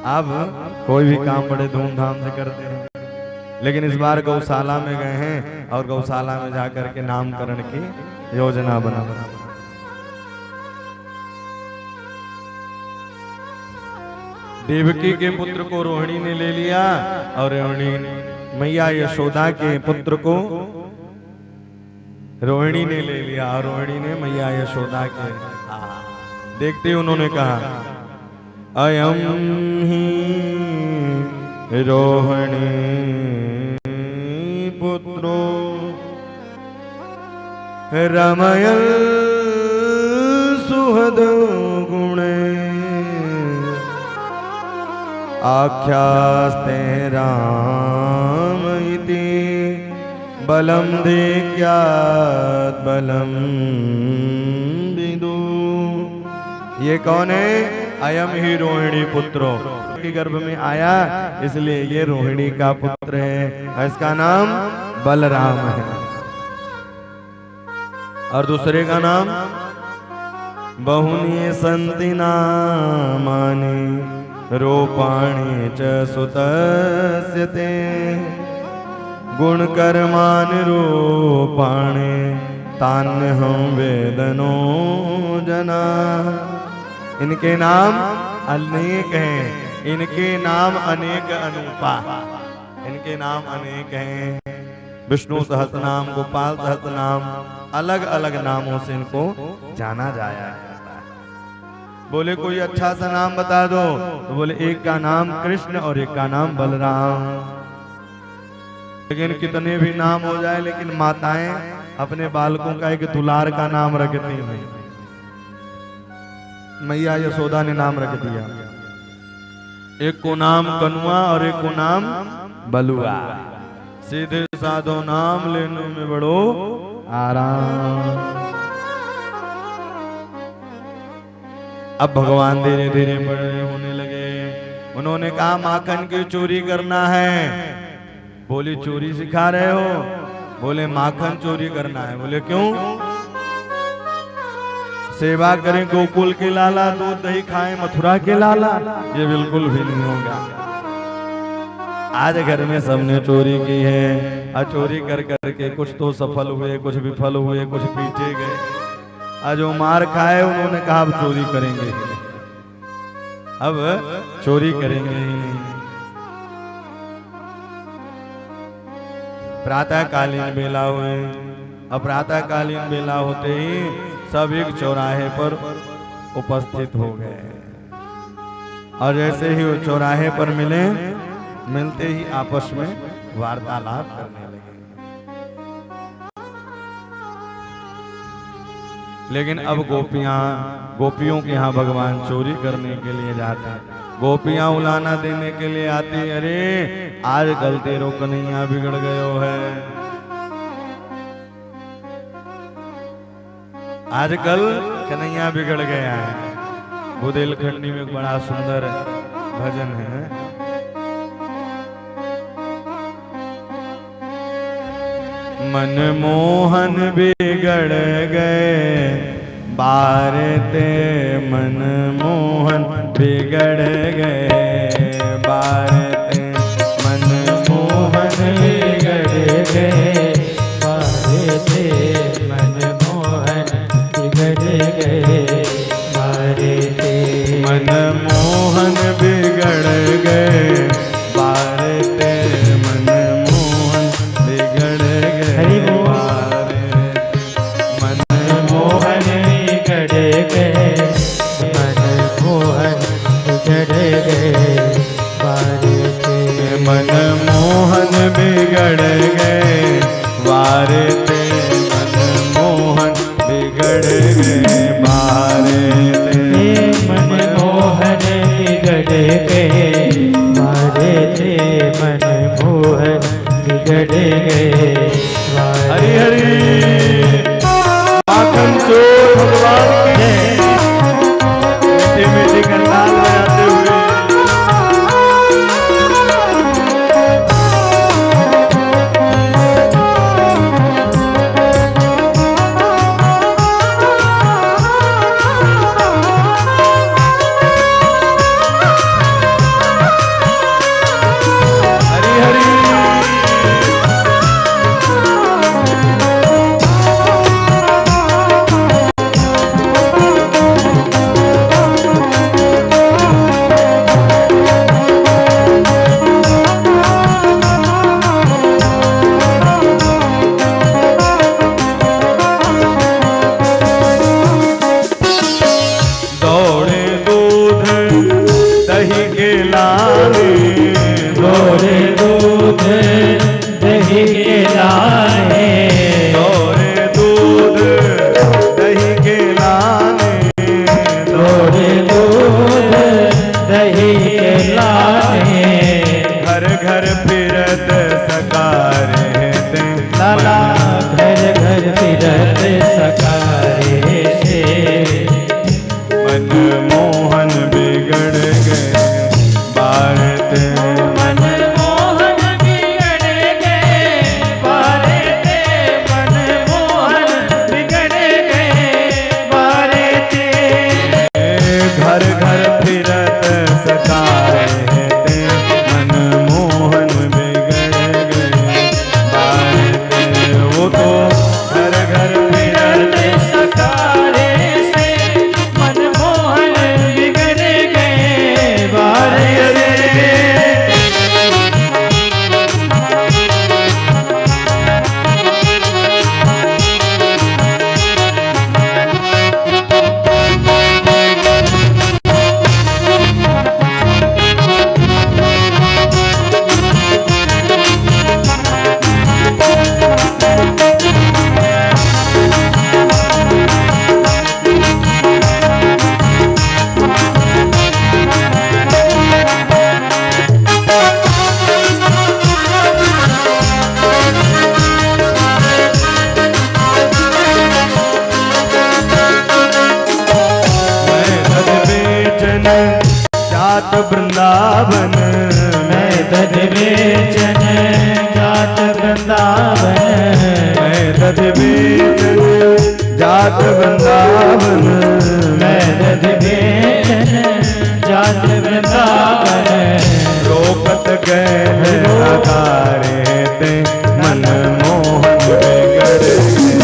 आप कोई भी काम बड़े धूमधाम से करते हैं, लेकिन इस बार गौशाला में गए हैं और गौशाला में जाकर के नामकरण की योजना बना। देवकी के पुत्र को रोहिणी ने ले लिया और रोहिणी मैया यशोदा के पुत्र को रोहिणी ने ले लिया और रोहिणी ने मैया यशोदा के। देखते ही उन्होंने कहा अयम ही रोहिणी पुत्रो रमयल सुहद गुणे आख्यास्ते राम इति बलम देख्यात् बलम विदु। ये कौन है? अयम ही रोहिणी पुत्रो, के गर्भ में आया इसलिए ये रोहिणी का पुत्र है। इसका नाम बलराम है और दूसरे का नाम बहुनी संति नामानि रूपाणि च सुतस्य ते गुणकर्मान् रूपाणि तान्यहं वेदनो जना। इनके नाम अनेक हैं, इनके नाम अनेक अनूपा, इनके नाम अनेक हैं। विष्णु सहस्रनाम, गोपाल सहस्रनाम, अलग अलग नामों से इनको जाना जाया है। बोले कोई अच्छा सा नाम बता दो, तो बोले एक का नाम कृष्ण और एक का नाम बलराम। लेकिन कितने भी नाम हो जाए, लेकिन माताएं अपने बालकों का एक दुलार का नाम रखती हैं। मैया यशोदा ने नाम रख दिया एक को नाम कनुआ और एक को नाम बलुआ। सीधे साधो नाम लेने में बड़ो आराम। अब भगवान धीरे धीरे बड़े होने लगे। उन्होंने कहा माखन की चोरी करना है। बोली चोरी सिखा रहे हो? बोले माखन चोरी करना है। बोले क्यों? सेवा करें गोकुल के लाला, दूध दही खाएं मथुरा के लाला, ये बिल्कुल भी नहीं होगा। आज घर में सबने चोरी की है और चोरी कर करके कुछ तो सफल हुए, कुछ विफल हुए, कुछ पीटे गए। आज जो मार खाए उन्होंने कहा अब चोरी करेंगे, अब चोरी करेंगे ही नहीं। प्रातःकालीन बेला हुए। अब प्रातःकालीन बेला होते ही सब एक चौराहे पर उपस्थित हो गए और जैसे ही वो चौराहे पर मिले, मिलते ही आपस में वार्तालाप करने लगे। लेकिन अब गोपियों के यहाँ भगवान चोरी करने के लिए जाते हैं। गोपियां उलाना देने के लिए आती, अरे आजकल तेरो कन्हैया बिगड़ गयो है, आजकल कन्हैया बिगड़ गया है। बुंदेलखंडी में एक बड़ा सुंदर भजन है। मनमोहन बिगड़ गए बारते, मनमोहन बिगड़ गए बारते, मनमोहन बिगड़ गए बारते, मनमोहन बिगड़ गए बारते, मनमोहन बिगड़ गए बारते, मनमोहन बिगड़ गए बारते, मनमोहन बिगड़ गए, मनमोहन बिगड़ गए बारते, मनमोहन बिगड़ गए बारते, मनमोहन बिगड़ गए बारते, मनमोहन बिगड़ गए बारते, मनमोहन बिगड़ गए बारते। हरि हरि माखन चोर भगवान की मीठी मीठी कंडाल बजाते हुए घर घर वृंदावन मैं नद बेचन जात वृंदावन रोकत गए अकारे ते मन मोहन बिगड़ गए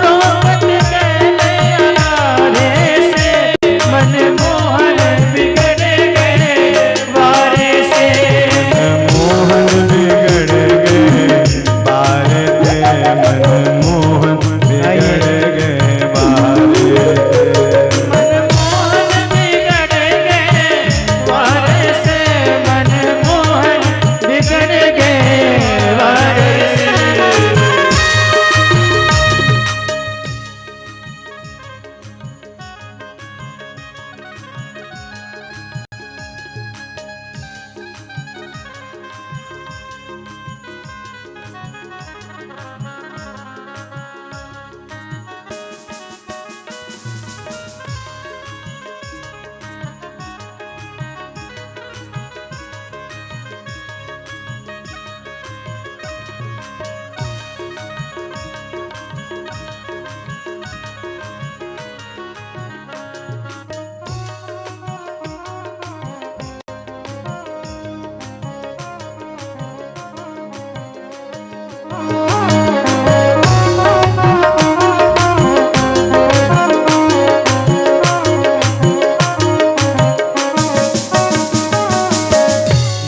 रोकत गए अनारे से मन मोहन बिगड़ गए वारे से मोहन बिगड़ गए बारे ते मन मोहन बिगड़ गए बारे मन मोहन बिगड़ गए वारे से मन मोहन बिगड़ गए वारे से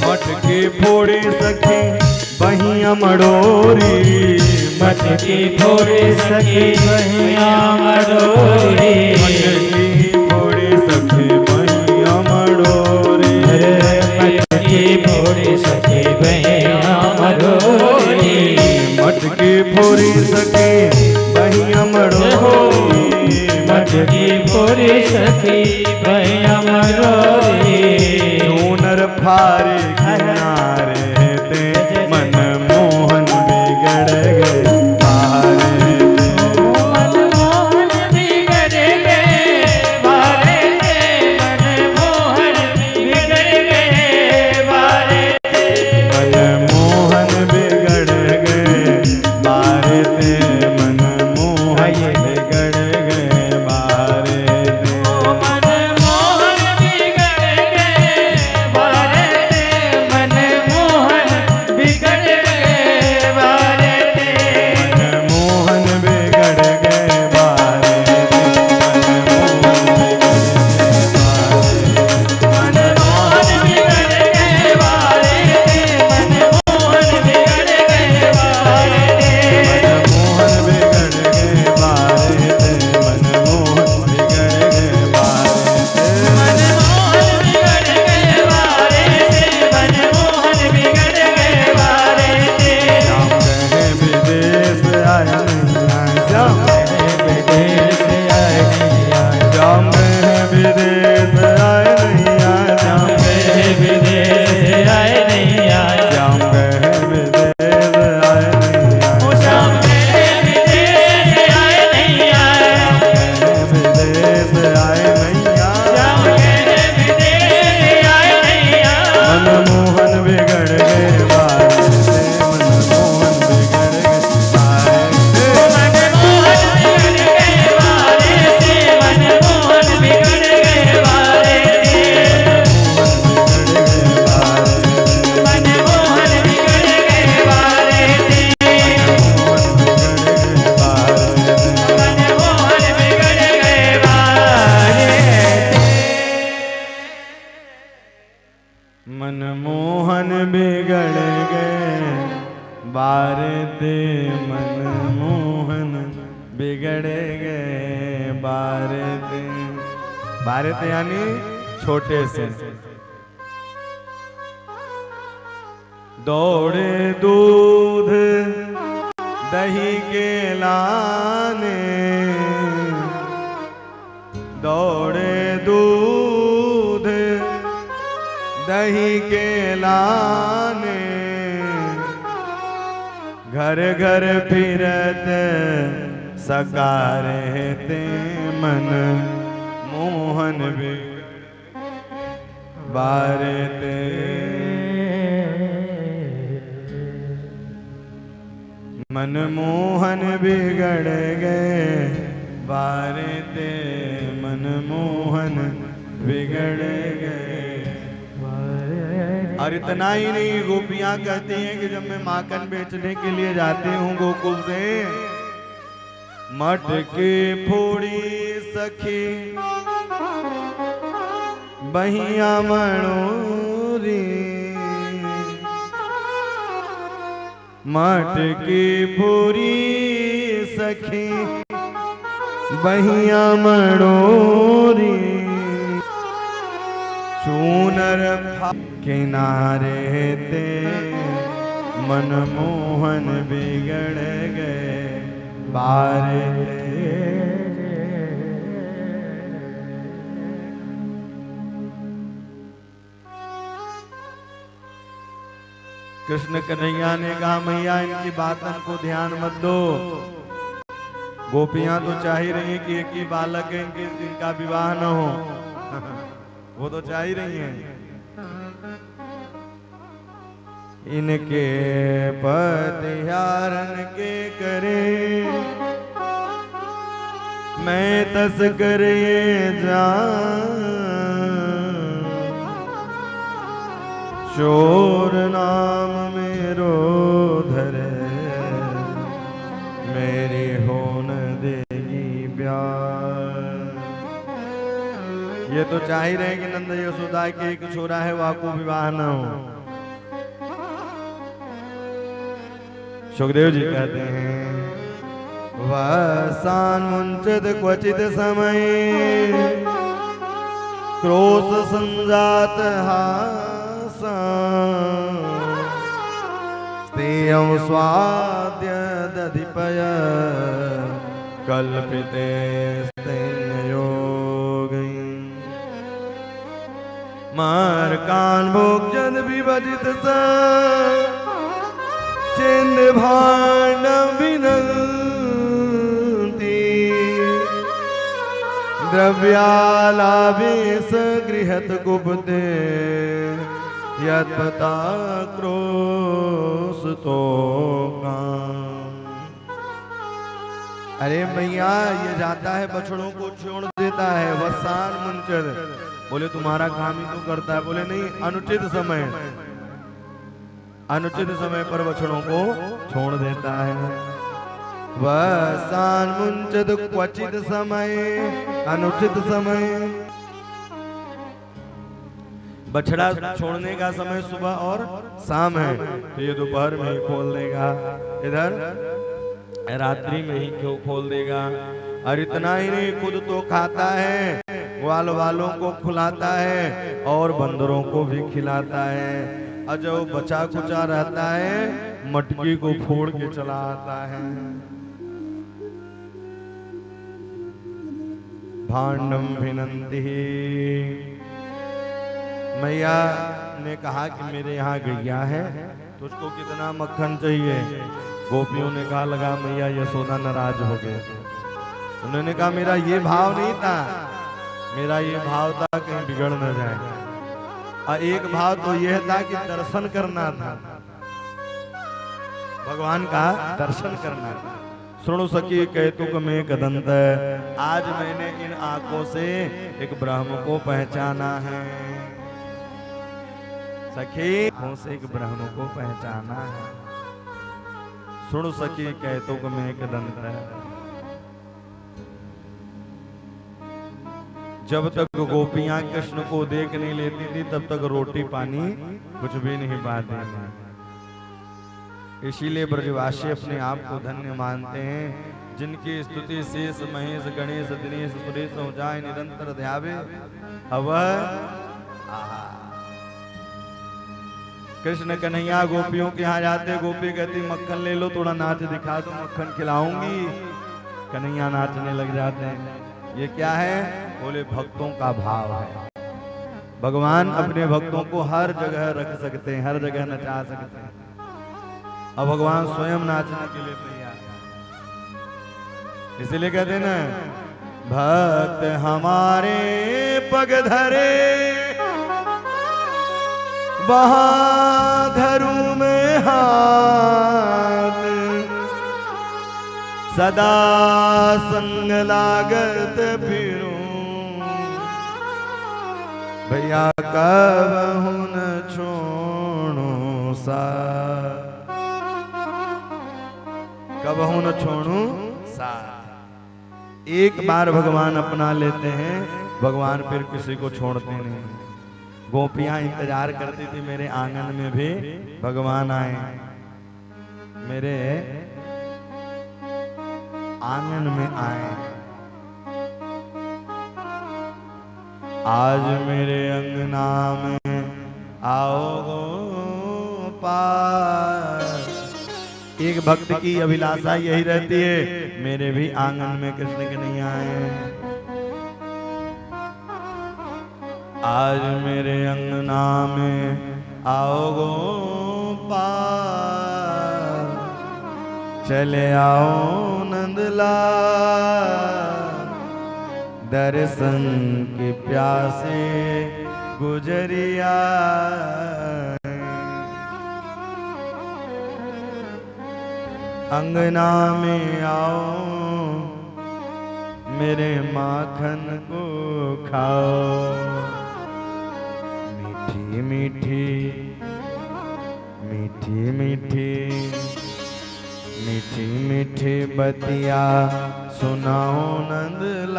मटकी फोड़ी सखी बहिया मड़ोरी मटकी फोड़ी सखी बहिया मडोरी मटकी फोड़ी सखी बहिया मड़ोरी मटकी फोड़ी सखी बहिया मडोरी मटकी फोड़ी सखी बहिया मड़ोरी मटकी फोड़ी सखी बहिया मडोरी सोनर फारे किनारे ते मन मोहन बिगड़ गए बारे मन मोहन बिगड़ गए वारे से मन मोहन बिगड़ गए वारे से मन मोहन बिगड़ गए बारे ते मन मोहन बिगड़ गए बारे ते मन मोहन बिगड़ गए वारे से मन मोहन बिगड़ गए वारे से मन मोहन बिगड़ गए बारे ते मन मोहन बिगड़ गए बारे मन मोहन बिगड़ गए वारे से मन मोहन बिगड़ गए वारे से मन मोहन बिगड़ गए बारे मन मोहन बिगड़ गए वारे से मन मोहन बिगड़ गए वारे से श्याम कहे विदेश आया नहीं श्याम विदेश आए नहीं आए श्याम कहे विदेश आया नहीं श्याम कहे विदेश आए नहीं आए श्याम कहे विदेश आया नहीं ओ श्याम कहे विदेश आए नहीं आए विदेश आया नहीं श्याम कहे विदेश आए नहीं आए मन मोहन बिगड़ गए बारे से मन मोहन बिगड़ गए बारे से मन मोहन बिगड़ गए वारे से मन मोहन बिगड़ गए वारे से मन मोहन बिगड़ गए वारे से मन मोहन बिगड़ गए वारे मन मोहन बिगड़ गए बारे ते मन मोहन बिगड़ गए बारे ते यानी छोटे से दौड़े दूध दही के लाने दौड़े दूध दही के लाने घर घर फिरत सकारे ते मन मोहन भी बारे ते मनमोहन बिगड़ गए बारे ते, मनमोहन बिगड़ गए। और इतना ही नहीं, गोपियां कहती हैं कि जब मैं माखन बेचने के लिए जाती हूँ गोकुल से, मटके फोड़ी सखी बहिया मणोरी, मटके फोड़ी सखी बहिया मणोरी, चूनर किनारे ते मनमोहन बिगड़ गए बारे ते। कृष्ण कन्हैया ने कहा मैया इनकी बातों को ध्यान मत दो, गोपियां तो चाह ही रही हैं कि एक ही बालक है इनका विवाह न हो। वो तो चाह ही रही हैं। इनके पतिहारन के करे मैं तस्कर ये जान, चोर नाम मेरो धरे मेरी हो न देगी प्यार। ये तो चाह ही रहे कि नंद यशोदा के एक छोरा है वह को विवाह न हो। सुखदेव जी कहते हैं वसान मुंचत क्वचित समय, क्रोध संजात हासा, स्तेयं स्वाद्य दधिपय कल्पिते स्तन्योगै, मार्कान भोग जन विभजित स, चिन्ह भाण विनंती, द्रव्यालाभेश गृहत गुप्ते, यत्पता क्रोश तो काम। अरे मैया ये जाता है बछड़ों को छोड़ देता है, वसान मुंचर। बोले तुम्हारा काम ही तो करता है। बोले नहीं, अनुचित समय पर बछड़ों को छोड़ देता है। वसान मुंचद क्वचित समय, अनुचित समय। बछड़ा छोड़ने का समय सुबह और शाम है, तो ये दोपहर में ही खोल देगा, इधर रात्रि में ही क्यों खोल देगा। और इतना ही नहीं, खुद तो खाता है, ग्वाल वालों को खिलाता है और बंदरों को भी खिलाता है। और जो बचा कुचा रहता है मटकी को फोड़ के चला आता है। भांडम भिनंती। मैया ने कहा कि मेरे यहाँ गैया है, तुझको कितना मक्खन चाहिए। गोपियों ने कहा लगा मैया यशोदा नाराज हो गए। उन्होंने कहा मेरा ये भाव नहीं था, मेरा ये भाव था कहीं बिगड़ न जाए। और एक भाव तो यह था कि दर्शन करना था, भगवान का दर्शन करना था। सुनो सखी कैतुक में कदंत, आज मैंने इन आंखों से एक ब्रह्म को पहचाना है। सखी आंखों से एक ब्रह्म को पहचाना है। सुनो सखी कैतुक में कदंत, जब तक गोपियां कृष्ण को देख नहीं लेती थी तब तक रोटी पानी कुछ भी नहीं पाते थे। इसीलिए ब्रजवासी अपने आप को धन्य मानते हैं, जिनकी स्तुति शेष महेश गणेश दिनेश सुरेश हो जाए निरंतर ध्यावे। अब कृष्ण कन्हैया गोपियों के यहाँ जाते, गोपी कहती मक्खन ले लो, थोड़ा नाच दिखा दो, मक्खन खिलाऊंगी। कन्हैया नाचने लग जाते हैं। ये क्या है? बोले भक्तों का भाव है। भगवान अपने भक्तों को हर जगह रख सकते हैं, हर जगह नचा सकते हैं। अब भगवान स्वयं नाचने के लिए तैयार, इसलिए कहते हैं ना, भक्त हमारे पग धरे वहां धरू में हाथ, सदा संग लागत फिरूं भैया कब न छोड़ूं साथ, कब न छोड़ूं साथ। एक बार भगवान अपना लेते हैं, भगवान फिर किसी को छोड़ते नहीं। गोपियां इंतजार करती थी मेरे आंगन में भी भगवान आए, मेरे आंगन में आए। आज मेरे अंगना में आओ गोपाल। एक भक्त की अभिलाषा यही रहती है, मेरे भी आंगन में कृष्ण के नहीं आए। आज मेरे अंगना में आओ गोपाल, चले आओ नंदलाल, दर्शन के प्यासे गुजरिया। अंगना में आओ मेरे माखन को खाओ, मीठी मीठी मीठी मीठी मीठी मीठी बतिया सुनाओ नंदलाल,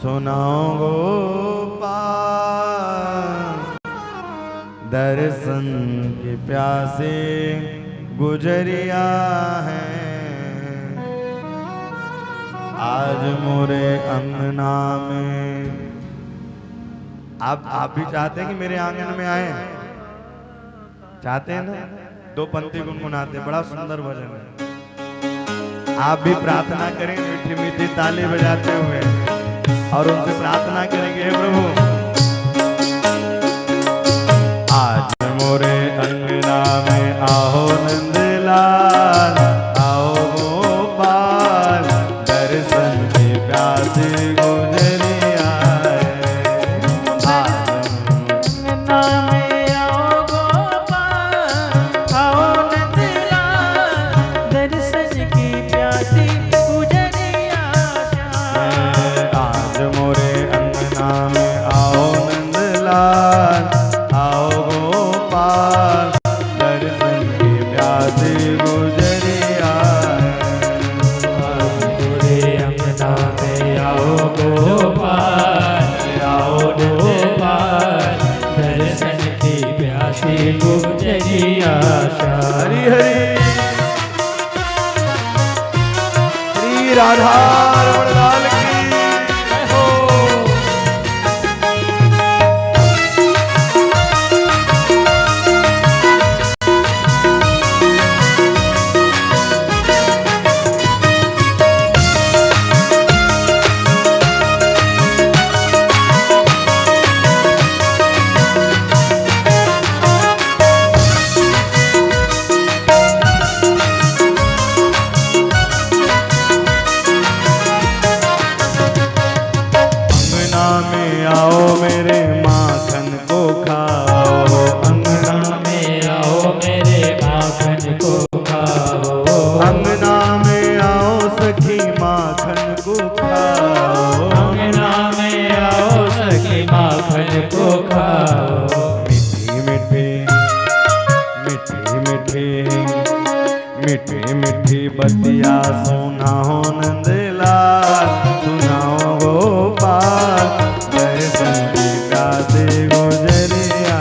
सुनाओ गोपाल, दर्शन के प्यासे गुजरिया हैं। आज मोरे अंगना में आप भी चाहते हैं कि मेरे आंगन में आए? चाहते हैं ना? दो पंक्ति गुनगुनाते, बड़ा सुंदर भजन है। आप भी प्रार्थना करें मीठी मीठी ताली बजाते हुए और उनसे प्रार्थना करेंगे, हे प्रभु आज मोरे अंगना में आओ नंदलाल, आओ गोपाल, दर्शन के प्यासे गुजरिया। आज अंगना में आओ गोपाल, आओ नंदलाल, दर्शन की प्यासी गुजरिया। आज मोरे अंगना में आओ नंदलाल, आओ गोपाल, दर्शन की प्यासी गुजरिया। आज मोरे अंगना में आओ गोपाल, आओ गोपाल, दर्शन की प्यासी गुजरिया। हरि हरि श्री राधा रमण लाल की जय हो। अंगना में आओ मेरे माखन को खाओ, अंगना में आओ मेरे माखन को खाओ, अंगना में आओ सखी माखन को खाओ, अंगना में आओ सखी माखन को खाओ। मीठी मीठी मीठी मीठी मीठी मीठी बतिया सुनाओ नंदलाल, सुनाओ गोपाल, दर्शन की प्यासे गुजरिया।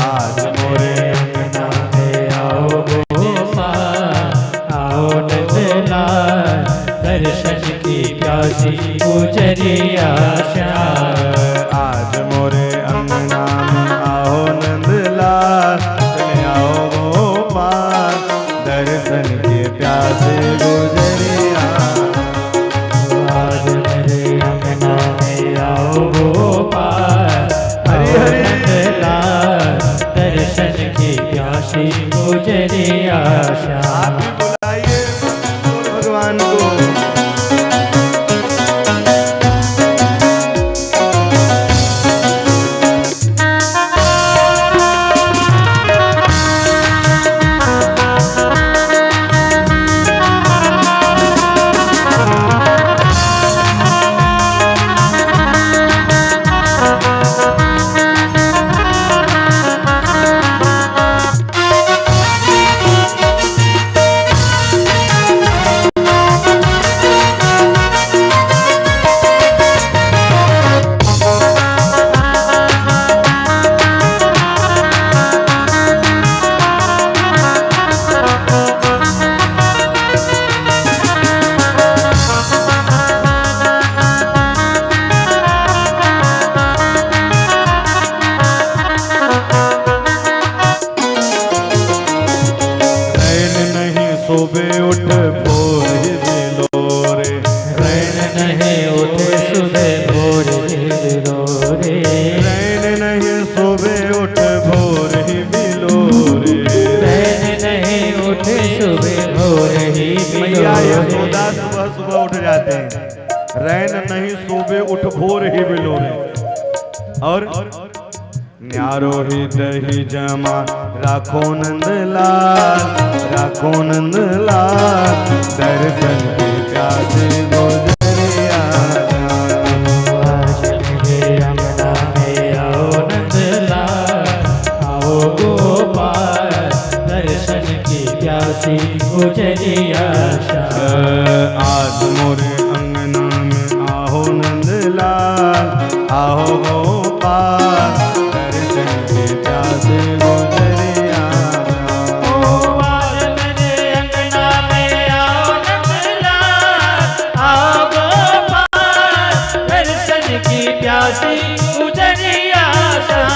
आज मोरे अंगना में आओ गोपाल, आओ नंदलाल, दर्शन की प्यासी गुजरिया। आज मोरे अंगना में आओ नंदलाल, चले आओ गोपाल, दर्शन के प्यासे गुजरिया। आज मेरे अंगना में आओ गोपाल, हरि आओ हरि नंदलाल, दर्शन की प्यासी गुजरिया। आप भी बुलाइए भगवान को। सुबह उठ भोर ही बिलोरे, रैन नहीं उठे सुबह भोर ही बिलोरे, रैन नहीं सुबह उठ भोर ही बिलोरे, रैन नहीं उठे सुबह भोर ही मैया बिलोरे। यशोदा सुबह सुबह उठ जाते हैं, रैन नहीं सुबह उठ भोर ही बिलोरे। और न्यारो ही दही जमा राखो नंदलाल, राखो नंदलाल, दर्शन की प्यासे गुजरिया। आज मेरे अंगना में आओ नंदलाल, आओ गोपाल, दर्शन की प्यासी गुजरिया शाह। आज मोरे अंगना में आओ नंदलाल, आओ गोपाल, दर्शन की प्यासे गुजरिया। ओ आज मेरे अंगना में आओ नंदलाल, आओ गोपाल, दर्शन की प्यासी गुजरिया शाह।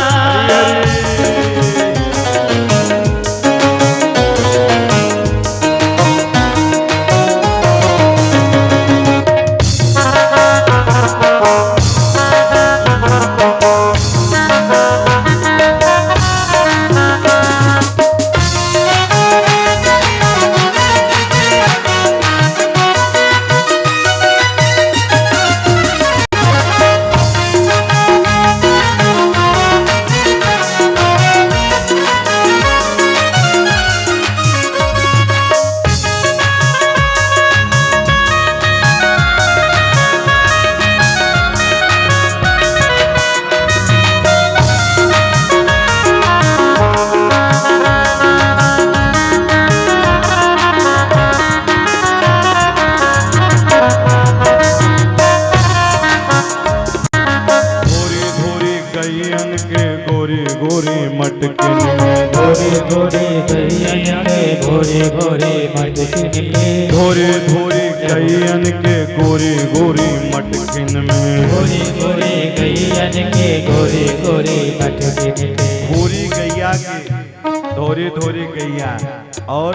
धोरी धोरी गैयन के गोरी गोरी मटकिन में, गोरी गोरी गैयन के गोरी गोरी मटकिन में, धोरी धोरी गैयन के गोरी गोरी मटकिन में, गोरी गोरी गैयन के गोरी गोरी मटकिन में। पूरी गैया की धोरी धोरी गैया और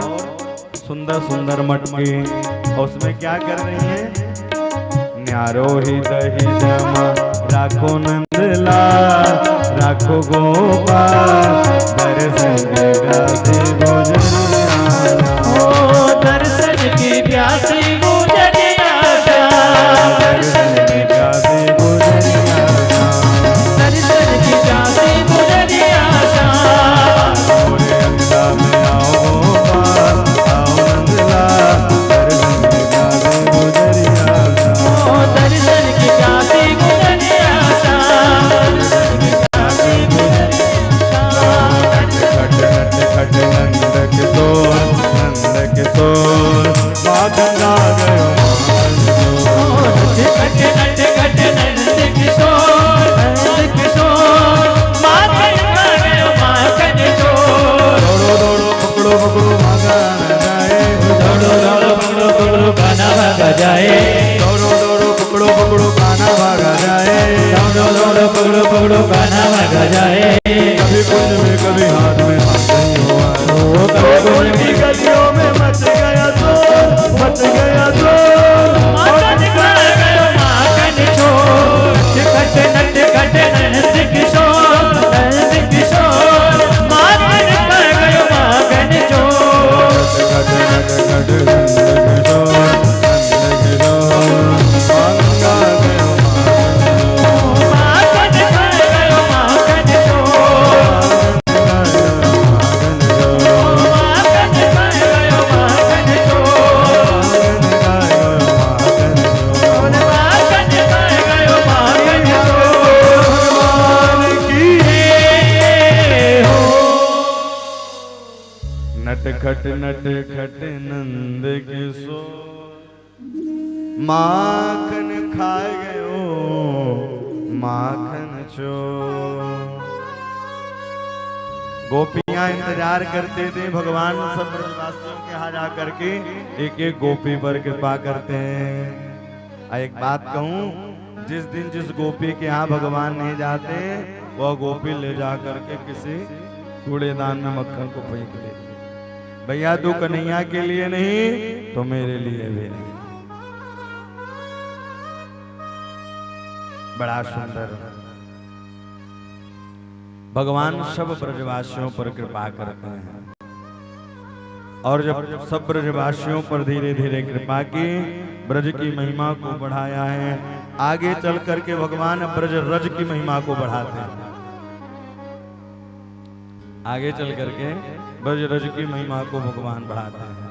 सुंदर सुंदर मटकी, और उसमें क्या कर रही है? न्यारो ही दही जमा राखो नंदलाल, राखो गोपाल, दर्शन की प्यासी गुजरिया। ओ दर्शन की प्यासी गुजरिया शाह, दर्शन की प्यासी गुजरिया। दर्शन की प्यासी गुजरिया शाह। मोरे अंगना में आओ गोपाल, आओ नंदलाल, दर्शन की प्यासी गुजरिया। ओ दर्शन की प्यासी गुजरिया शाह, दर्शन की प्यासी गुजरिया शाह। खट खट खट नंद किशोर, नंद किशोर, माँ गंगा गयो माँ नट खट खट नंद किशोर, नंद किशोर, माखन खा गयो माखन चोर। दौड़ो दौड़ो पकड़ो पकड़ो मागान जाए, दौड़ो दौड़ो पकड़ो पकड़ो गाना भागा जाए, दौड़ो दौड़ो पकड़ो पकड़ो गाना भागा जाए। दौड़ो दौड़ो पकड़ो पकड़ो गाना भागा जाए। कभी कुंज में कभी हाथ में हाथ नहीं हुआ, ओ कभी गोल की गलियों में मच गया शोर, मच गया शोर। माखन खा गयो माखन चोर। नट खट नंद किशोर, नंद किशोर, माखन खा गयो माखन चोर। खट खट खट नंद किशोर, नंद किशोर, गंगा गयो माखन खा गयो माखन चोर। माखन खा गयो माखन चोर। माखन खा गयो माखन चोर। हे हो नटखट नटखट नंद किशोर, माखन खा गयो माखन चोर। गोपियां इंतजार करते थे, भगवान सब ब्रजवासियों के यहाँ जा करके एक एक गोपी पर कृपा करते हैं। एक बात कहूँ, जिस दिन जिस गोपी के यहाँ भगवान नहीं जाते, वह गोपी ले जा करके किसी कूड़ेदान में मक्खन को फेंक देती। भैया तू कन्हैया के लिए नहीं तो मेरे लिए भी नहीं। बड़ा सुंदर भगवान सब ब्रजवासियों पर कृपा करते हैं, और जब सब ब्रजवासियों पर धीरे धीरे कृपा की, ब्रज की महिमा को बढ़ाया है। आगे चल करके भगवान ब्रज रज की महिमा को बढ़ाते हैं। आगे चल करके ब्रज रज की महिमा को भगवान बढ़ाते हैं।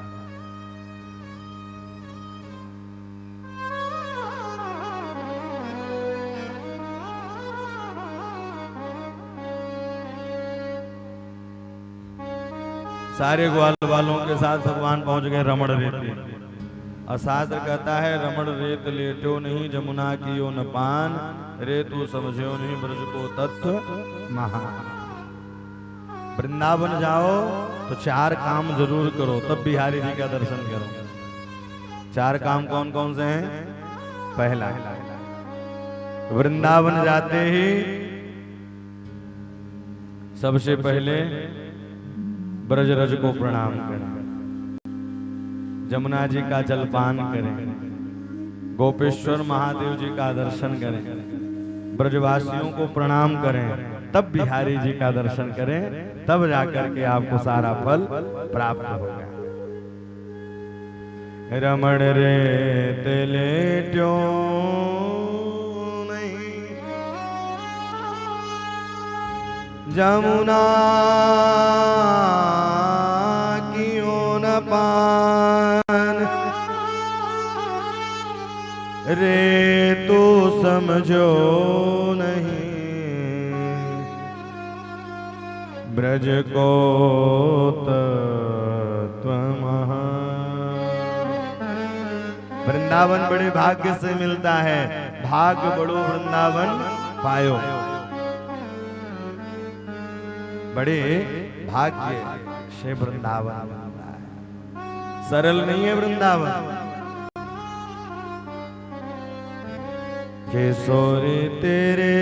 सारे ग्वाल वालों के साथ भगवान पहुंच गए रमण रेती। और शास्त्र कहता है रमण रेत लेटो नहीं जमुना कियो न पान, रेतु समझो नहीं ब्रज को तत्व महान। वृंदावन जाओ तो 4 काम जरूर करो, तब बिहारी जी का दर्शन करो। 4 काम कौन कौन से हैं? पहला, वृंदावन जाते ही सबसे पहले ब्रज रज को प्रणाम करें, जमुना जी का जलपान करें, गोपेश्वर महादेव जी का दर्शन करें, ब्रजवासियों को प्रणाम करें, तब बिहारी जी का दर्शन करें, तब जाकर के आपको सारा फल प्राप्त होगा। रमण रेत लेट्यो नहीं जमुना पान, रे तो समझो नहीं ब्रज को तत्व महान। वृंदावन बड़े भाग्य से मिलता है, भाग्य बड़ो वृंदावन पायो। बड़े भाग्य से वृंदावन, सरल नहीं है वृंदावन। किशोरी तेरे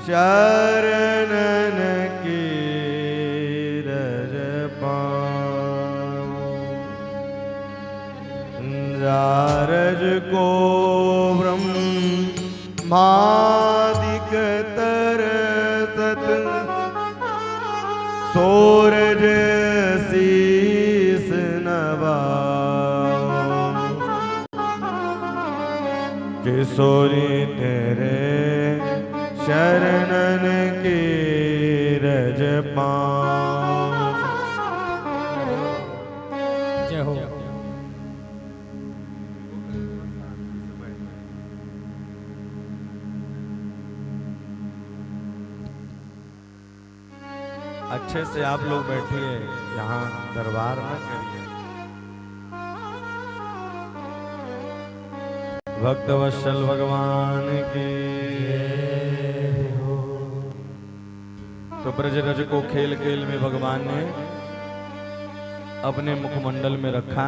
शरणन की रज पाऊं, जारज को ब्रह्मादिक तरसत, सूरज शीस नवाओ। किशोरी तेरे शरणन की रज पाऊं। जय हो। अच्छे से आप लोग बैठिए, यहाँ दरबार न करिए। भक्त वत्सल भगवान की हो। तो ब्रज रज को खेल खेल में भगवान ने अपने मुखमंडल में रखा।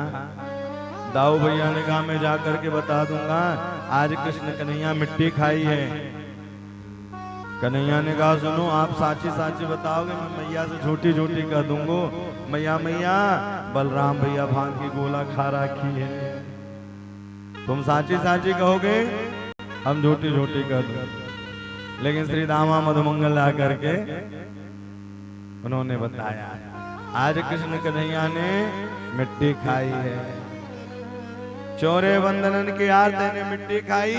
दाऊ भैया ने कहा मैं जाकर के बता दूंगा आज कृष्ण कन्हैया मिट्टी खाई है। कन्हैया ने कहा सुनो आप साची साची बताओगे, मैं मैया से झूठी झूठी कह दूंगा। मैया मैया बलराम भैया भांग की गोला खा रखी है, तुम साची साची कहोगे हम झूठी झूठी कह दूंगे। लेकिन श्री दामा मधुमंगल आकर के उन्होंने बताया आज कृष्ण कन्हैया ने मिट्टी खाई है। चोरे वंदनन की आरती ने मिट्टी खाई,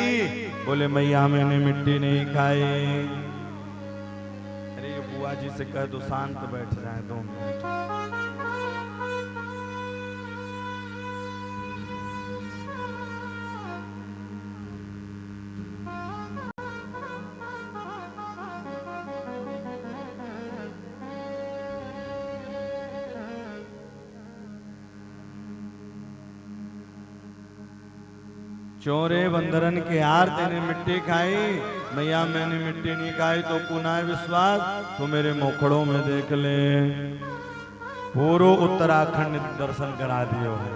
बोले मैया मैंने मिट्टी नहीं खाई। अरे ये बुआ जी से कह दो शांत बैठ जाए 2 मिनट। चोरे बंदरन के आर तेने मिट्टी खाई, मैया मैंने मिट्टी नहीं खाई। तो पुनः विश्वास तो मेरे मोखड़ों में देख ले। पूरो उत्तराखंड दर्शन करा दियो है।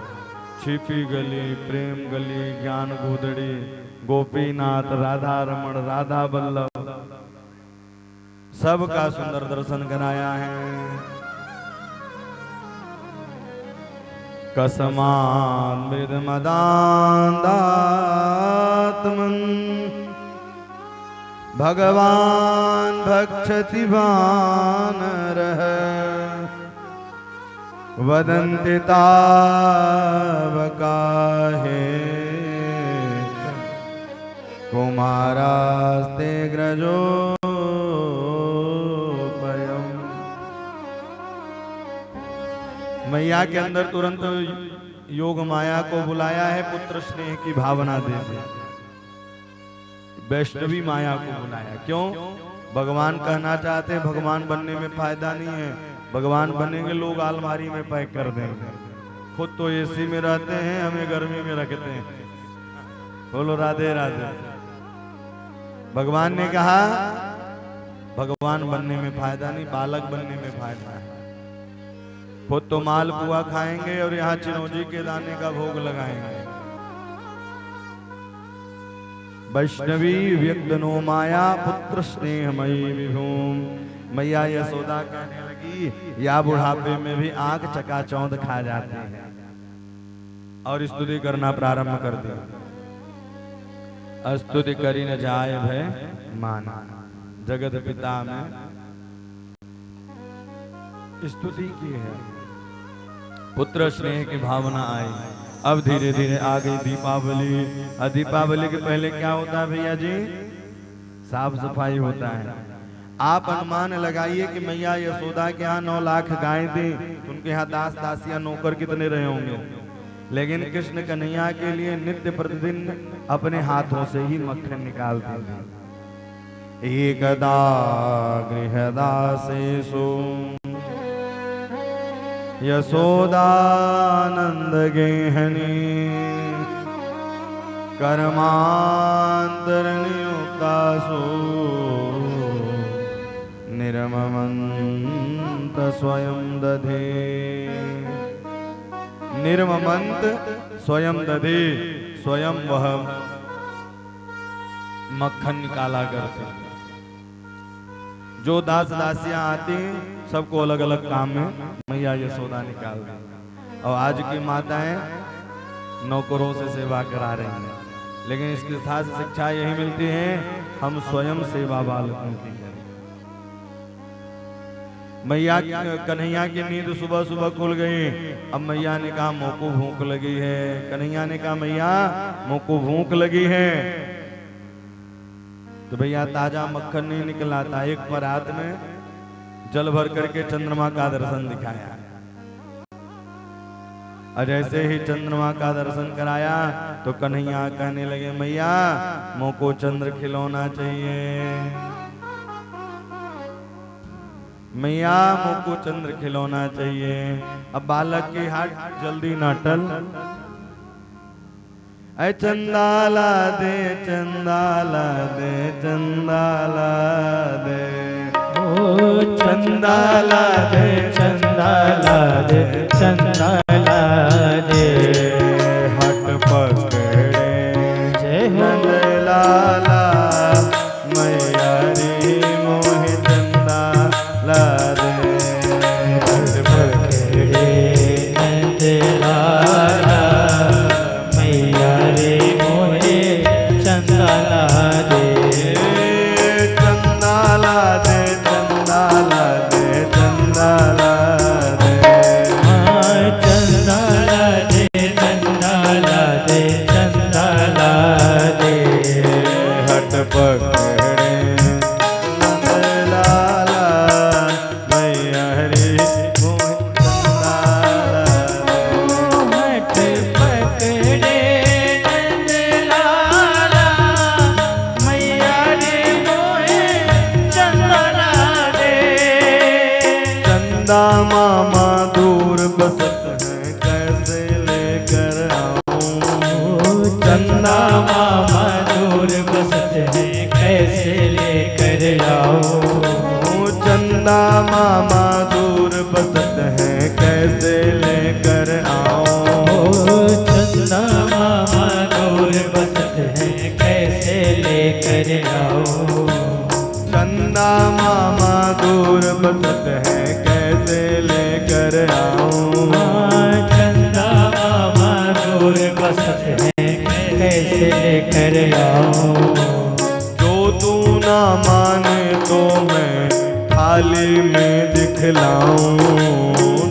छिपी गली, प्रेम गली, ज्ञान गोदड़ी, गोपीनाथ, राधा रमण, राधा बल्लभ, सबका सुंदर दर्शन कराया है। कसमामृतमदान्दात्मन् भगवान भक्षति वानरः वदन्ति तावकाहे कुमारास्ते ग्रजोपयम्। मैया के अंदर तुरंत योग माया को बुलाया है, पुत्र स्नेह की भावना दे दे। वैष्णवी माया को बुलाया, क्यों? भगवान कहना चाहते हैं भगवान बनने में फायदा नहीं है, भगवान बनेंगे लोग अलमारी में पैक कर देंगे, खुद तो एसी में रहते हैं, हमें गर्मी में रखते हैं। बोलो राधे राधे। भगवान ने कहा भगवान बनने में फायदा नहीं, बालक बनने में फायदा है। खुद तो मालपुआ खाएंगे और यहाँ चिनौजी के दाने का भोग लगाएंगे। वैष्णवी व्यक्तनो माया पुत्र स्नेहमयी विभूम। मैया यशोदा कहने लगी या बुढ़ापे में भी आंख चकाचौंध खा जाती है, और स्तुति करना प्रारंभ कर दिया। स्तुति करी न जाए भय माना, जगत पिता में स्तुति की है, पुत्र स्नेह की भावना आई। अब धीरे धीरे आ गई दीपावली। दीपावली के पहले क्या होता है भैया जी? साफ सफाई होता है। आप अनुमान लगाइए कि मैया यशोदा के यहाँ 9 लाख गायें थी, उनके यहाँ दास दासियां नौकर कितने रहे होंगे। लेकिन कृष्ण कन्हैया के लिए नित्य प्रतिदिन अपने हाथों से ही मक्खन निकालते थे। एकदा गृहदासेषु यशोदानंद गेहनी कर्मांतरनियुक्तासु निर्ममंत स्वयं दधे। निर्ममंत स्वयं दधे, स्वयं वह मक्खन निकाला करते। जो दास दासियां आती सबको अलग अलग काम में मैया यशोदा निकाल दी। और आज की माताएं नौकरों से सेवा करा रही हैं, लेकिन इसके साथ शिक्षा यही मिलती है हम स्वयं सेवा बालकों की करें। मैया कन्हैया की नींद सुबह सुबह खुल गई। अब मैया ने कहा मोको भूख लगी है। कन्हैया ने कहा मैया मोको भूख लगी है। तो भैया ताजा मक्खन नहीं निकला था। एक परात में जल भर करके चंद्रमा का दर्शन दिखाया, और जैसे ही चंद्रमा का दर्शन कराया तो कन्हैया कहने लगे मैया मोको चंद्र खिलौना चाहिए, मैया मोको चंद्र खिलौना चाहिए। अब बालक की हाथ जल्दी ना टल। ऐ चंदाला दे चंदाला दे चंदाला दे, ओ चंदाला दे चंदाला दे चंदाला दे। हट पकड़े जय हो नंद लाला मैया रे मोहे चंदाला दे। हट पकड़े नंद लाला मैया रे मोहे चंदाला दे। चंदाला दे चंदाला दे चंदाला दे। हाँ चंदाला दे चंदाला दे चंदाला दे। हट पकड़े नंद लाला मैया रे मोहे चंदाला दे। हट पकड़े नंद लाला मैया रे मोहे चंदाला दे। चंदा मामा दूर बसत है कैसे लेकर आऊं। चंदा मामा दूर बसत है कैसे लेकर आओ। चंदा मामा दूर बसत है कैसे लेकर आऊं। चंदा मामा दूर बसत है कैसे लेकर आओ। चंदा मामा दूर बसत है कैसे लेकर आऊं। चंदा बरसत है कैसे लेकर आऊं। जो तू ना माने तो मैं थाली में दिखलाऊं।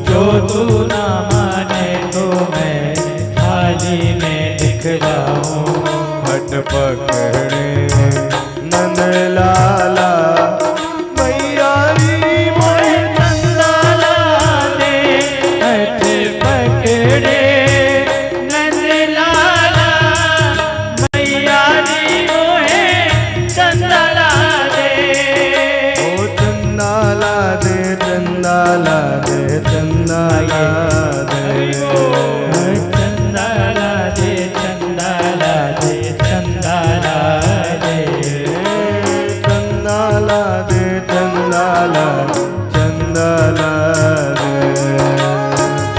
जो तू ना माने तो मैं थाली में दिखलाऊं। हट पकड़े नंद लाला मैया री मोहे चंदाला दे हट पकड़े नंद लाला मैया री मोहे चंदाला दे। ओ चंदाला दे चंदाला दे चंदाला दे। चंदाला दे चंदाला दे चंदाला दे। चंदाला दे चंदाला चंदाला दे।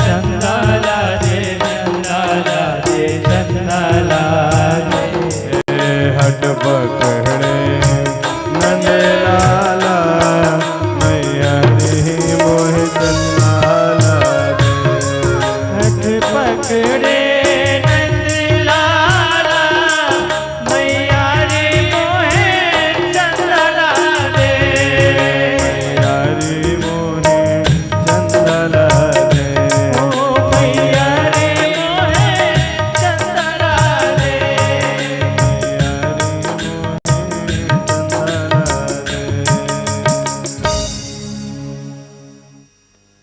चंदाला दे चंदाला दे चंदाला दे। हट पकड़े नंद लाला मैया रे मोहे चंदाला दे। हट पकड़े नंद लाला मैया रे मोहे चंदाला दे। मैया रे मोहे चंदाला दे। ओ मैया रे मोहे चंदाला दे।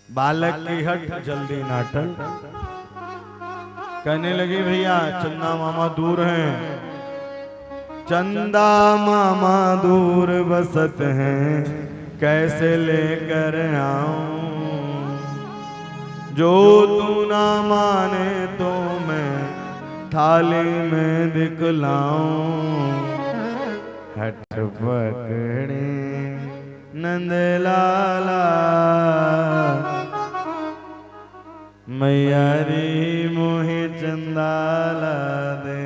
बालक की हट जल्दी नाटल। कहने लगी भैया चंदा मामा दूर हैं। चंदा मामा दूर बसत हैं कैसे लेकर आऊं। जो तू ना माने तो मैं थाली में दिखलाऊं। हट पकड़े नंद लाला मैया री मोहे चंदाला दे।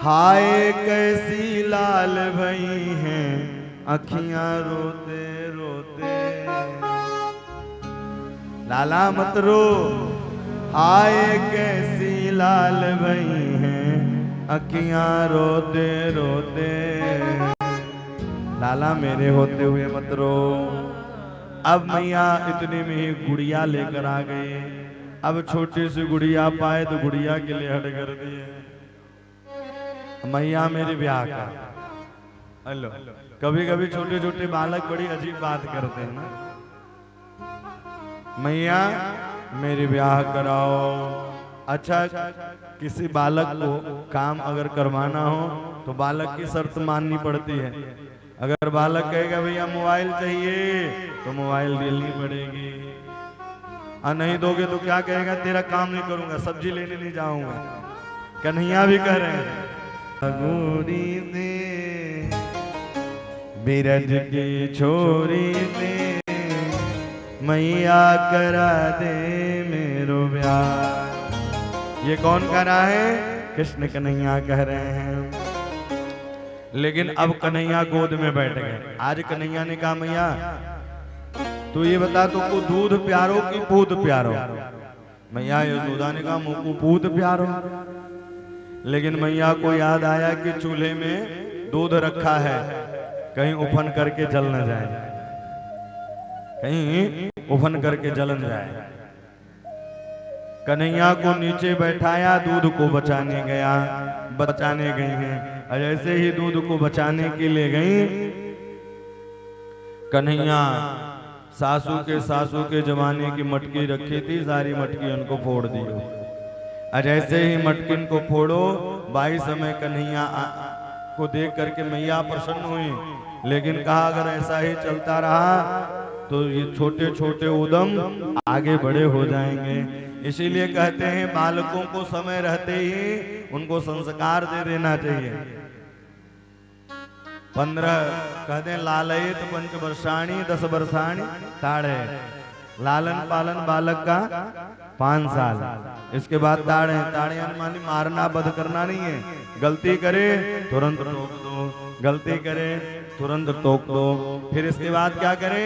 हाय कैसी लाल भई हैं अखियां रोते रोते। लाला मत रो। हाय कैसी लाल भई हैं अखियां रोते रोते। लाला मेरे होते हुए मत रो। अब मैया इतने में ही गुड़िया लेकर आ गए। अब छोटी सी गुड़िया पाए तो गुड़िया के लिए हट कर दिए। मैया मेरे ब्याह का। हेलो कभी कभी छोटे छोटे बालक बड़ी अजीब बात करते हैं ना। मैया मेरे ब्याह कराओ। अच्छा किसी बालक को काम अगर करवाना हो तो बालक की शर्त माननी पड़ती है। अगर बालक कहेगा भैया मोबाइल चाहिए तो मोबाइल देनी पड़ेगी। और नहीं दोगे तो क्या कहेगा तेरा काम नहीं करूंगा सब्जी लेने नहीं जाऊंगा। कन्हैया भी कह रहे हैं गोरी दे बिरज की छोरी दे मैया करा दे मेरो ब्याह। ये कौन कर रहा है? कृष्ण कन्हैया कह रहे हैं। लेकिन अब कन्हैया गोद में बैठ गए। आज कन्हैया ने कहा मैया तू ये बता तुमको दूध प्यारो कि पूत प्यारो। मैया यशोदा ने कहा मुझको पूत प्यारो। लेकिन मैया को याद आया कि चूल्हे में दूध रखा है कहीं उफन करके जल न जाए। कहीं उफन करके जल न जाए। कन्हैया को नीचे बैठाया दूध को बचाने गई हैं। और ऐसे ही दूध को बचाने के लिए गई। कन्हैया सासू के जमाने की मटकी रखी थी सारी मटकी उनको फोड़ दी। और जैसे ही मटकिन को फोड़ो बाई समय कन्हैया को देख करके मैया प्रसन्न हुई। लेकिन कहा अगर ऐसा ही चलता रहा तो ये छोटे छोटे उद्यम आगे बड़े हो जाएंगे। इसीलिए कहते हैं बालकों को समय रहते ही उनको संस्कार दे देना चाहिए। 15 कहते हैं लालयित 5 वर्षाणी 10 वर्षाणी ताड़े। लालन पालन बालक का 5 साल। इसके बाद ताड़े। ताड़े यानी मारना बध करना नहीं है। गलती करे तुरंत टोक दो, गलती करे तुरंत टोक दो। फिर इसके बाद क्या करे?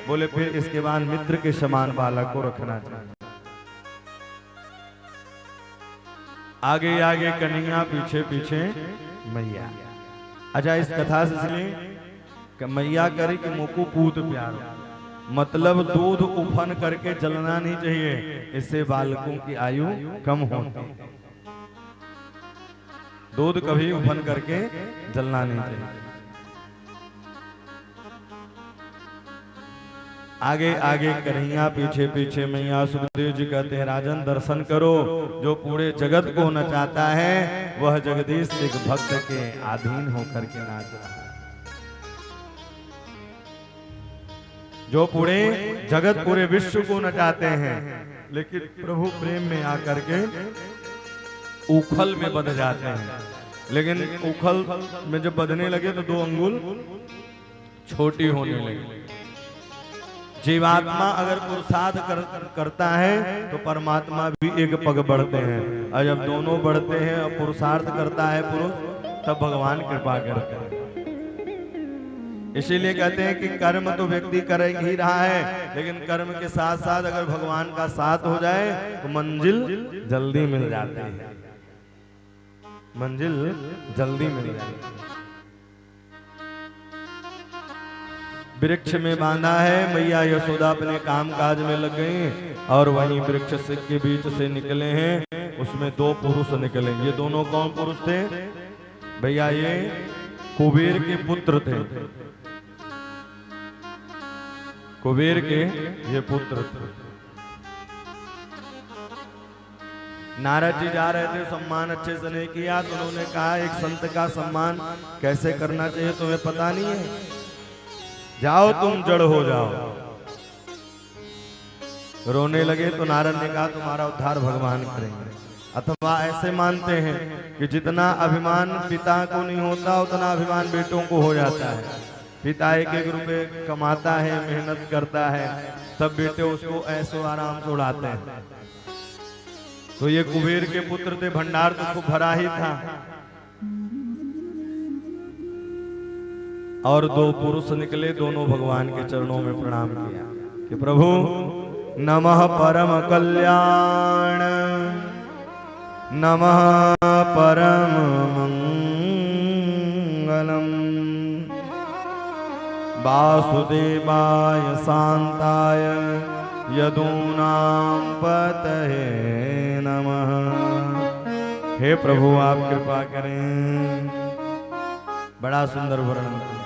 बोले फिर इसके बाद मित्र के समान बालक को रखना चाहिए। आगे आगे कन्हैया, पीछे पीछे मैया। अच्छा, इस कथा से इसलिए मैया करे कि मुकु पूत प्यार, मतलब दूध उफन करके जलना नहीं चाहिए, इससे बालकों की आयु कम होती है। दूध कभी उफन करके जलना नहीं चाहिए। आगे आगे कन्हैया, पीछे पीछे मैया। सुखदेव जी कहते हैं राजन दर्शन करो, जो पूरे जगत को नचाता है वह जगदीश एक भक्त के अधीन होकर के नाच रहा है। जो पूरे जगत पूरे विश्व को नचाते हैं, लेकिन प्रभु प्रेम में आकर के उखल में बंध जाते हैं। लेकिन उखल में जब बंधने लगे तो 2 अंगुल छोटी होने लगी। जीवात्मा अगर पुरुषार्थ करता है तो परमात्मा भी एक पग बढ़ते हैं, और जब दोनों बढ़ते हैं और पुरुषार्थ करता है पुरुष, तब भगवान कृपा करते हैं। इसीलिए कहते हैं कि कर्म तो व्यक्ति कर ही रहा है, लेकिन कर्म के साथ साथ अगर भगवान का साथ हो जाए तो मंजिल जल्दी मिल जाती है, मंजिल जल्दी मिल जाती है। वृक्ष में बांधा है, मैया यशोदा अपने काम काज में लग गई, और वहीं वृक्ष के बीच से निकले हैं, उसमें 2 पुरुष निकले। ये दोनों कौन पुरुष थे भैया? ये कुबेर के पुत्र थे, कुबेर के ये पुत्र थे। नारद जी जा रहे थे, सम्मान अच्छे से नहीं किया, तो उन्होंने कहा एक संत का सम्मान कैसे करना चाहिए तुम्हें पता नहीं है? जाओ तुम जड़ हो जाओ। रोने लगे तो नारद ने कहा तुम्हारा उद्धार भगवान करेंगे। अथवा ऐसे मानते हैं कि जितना अभिमान पिता को नहीं होता उतना अभिमान बेटों को हो जाता है। पिता 1-1 रुपए कमाता है, मेहनत करता है, तब बेटे उसको ऐसो आराम से उड़ाते हैं। तो ये कुबेर के पुत्र थे, भंडार तो खूब भरा ही था, और 2 पुरुष निकले, दोनों भगवान के चरणों में प्रणाम किया कि प्रभु नमः परम कल्याण, नमः परम मंगलम, वासुदेवाय शांताय यदूनां पतये नमः। हे प्रभु आप कृपा करें। बड़ा सुंदर वर्णन किया।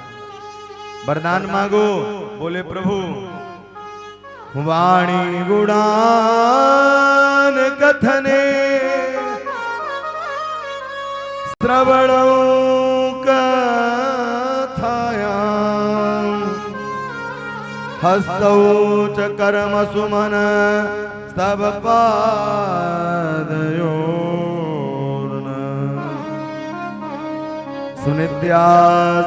वरदान मांगो, बोले प्रभु वाणी गुणान कथने, श्रवणौ कथायां, हस्तौ च कर्म सुमन स्तव पादयोर्न, सुनित्यास्तिरस्तव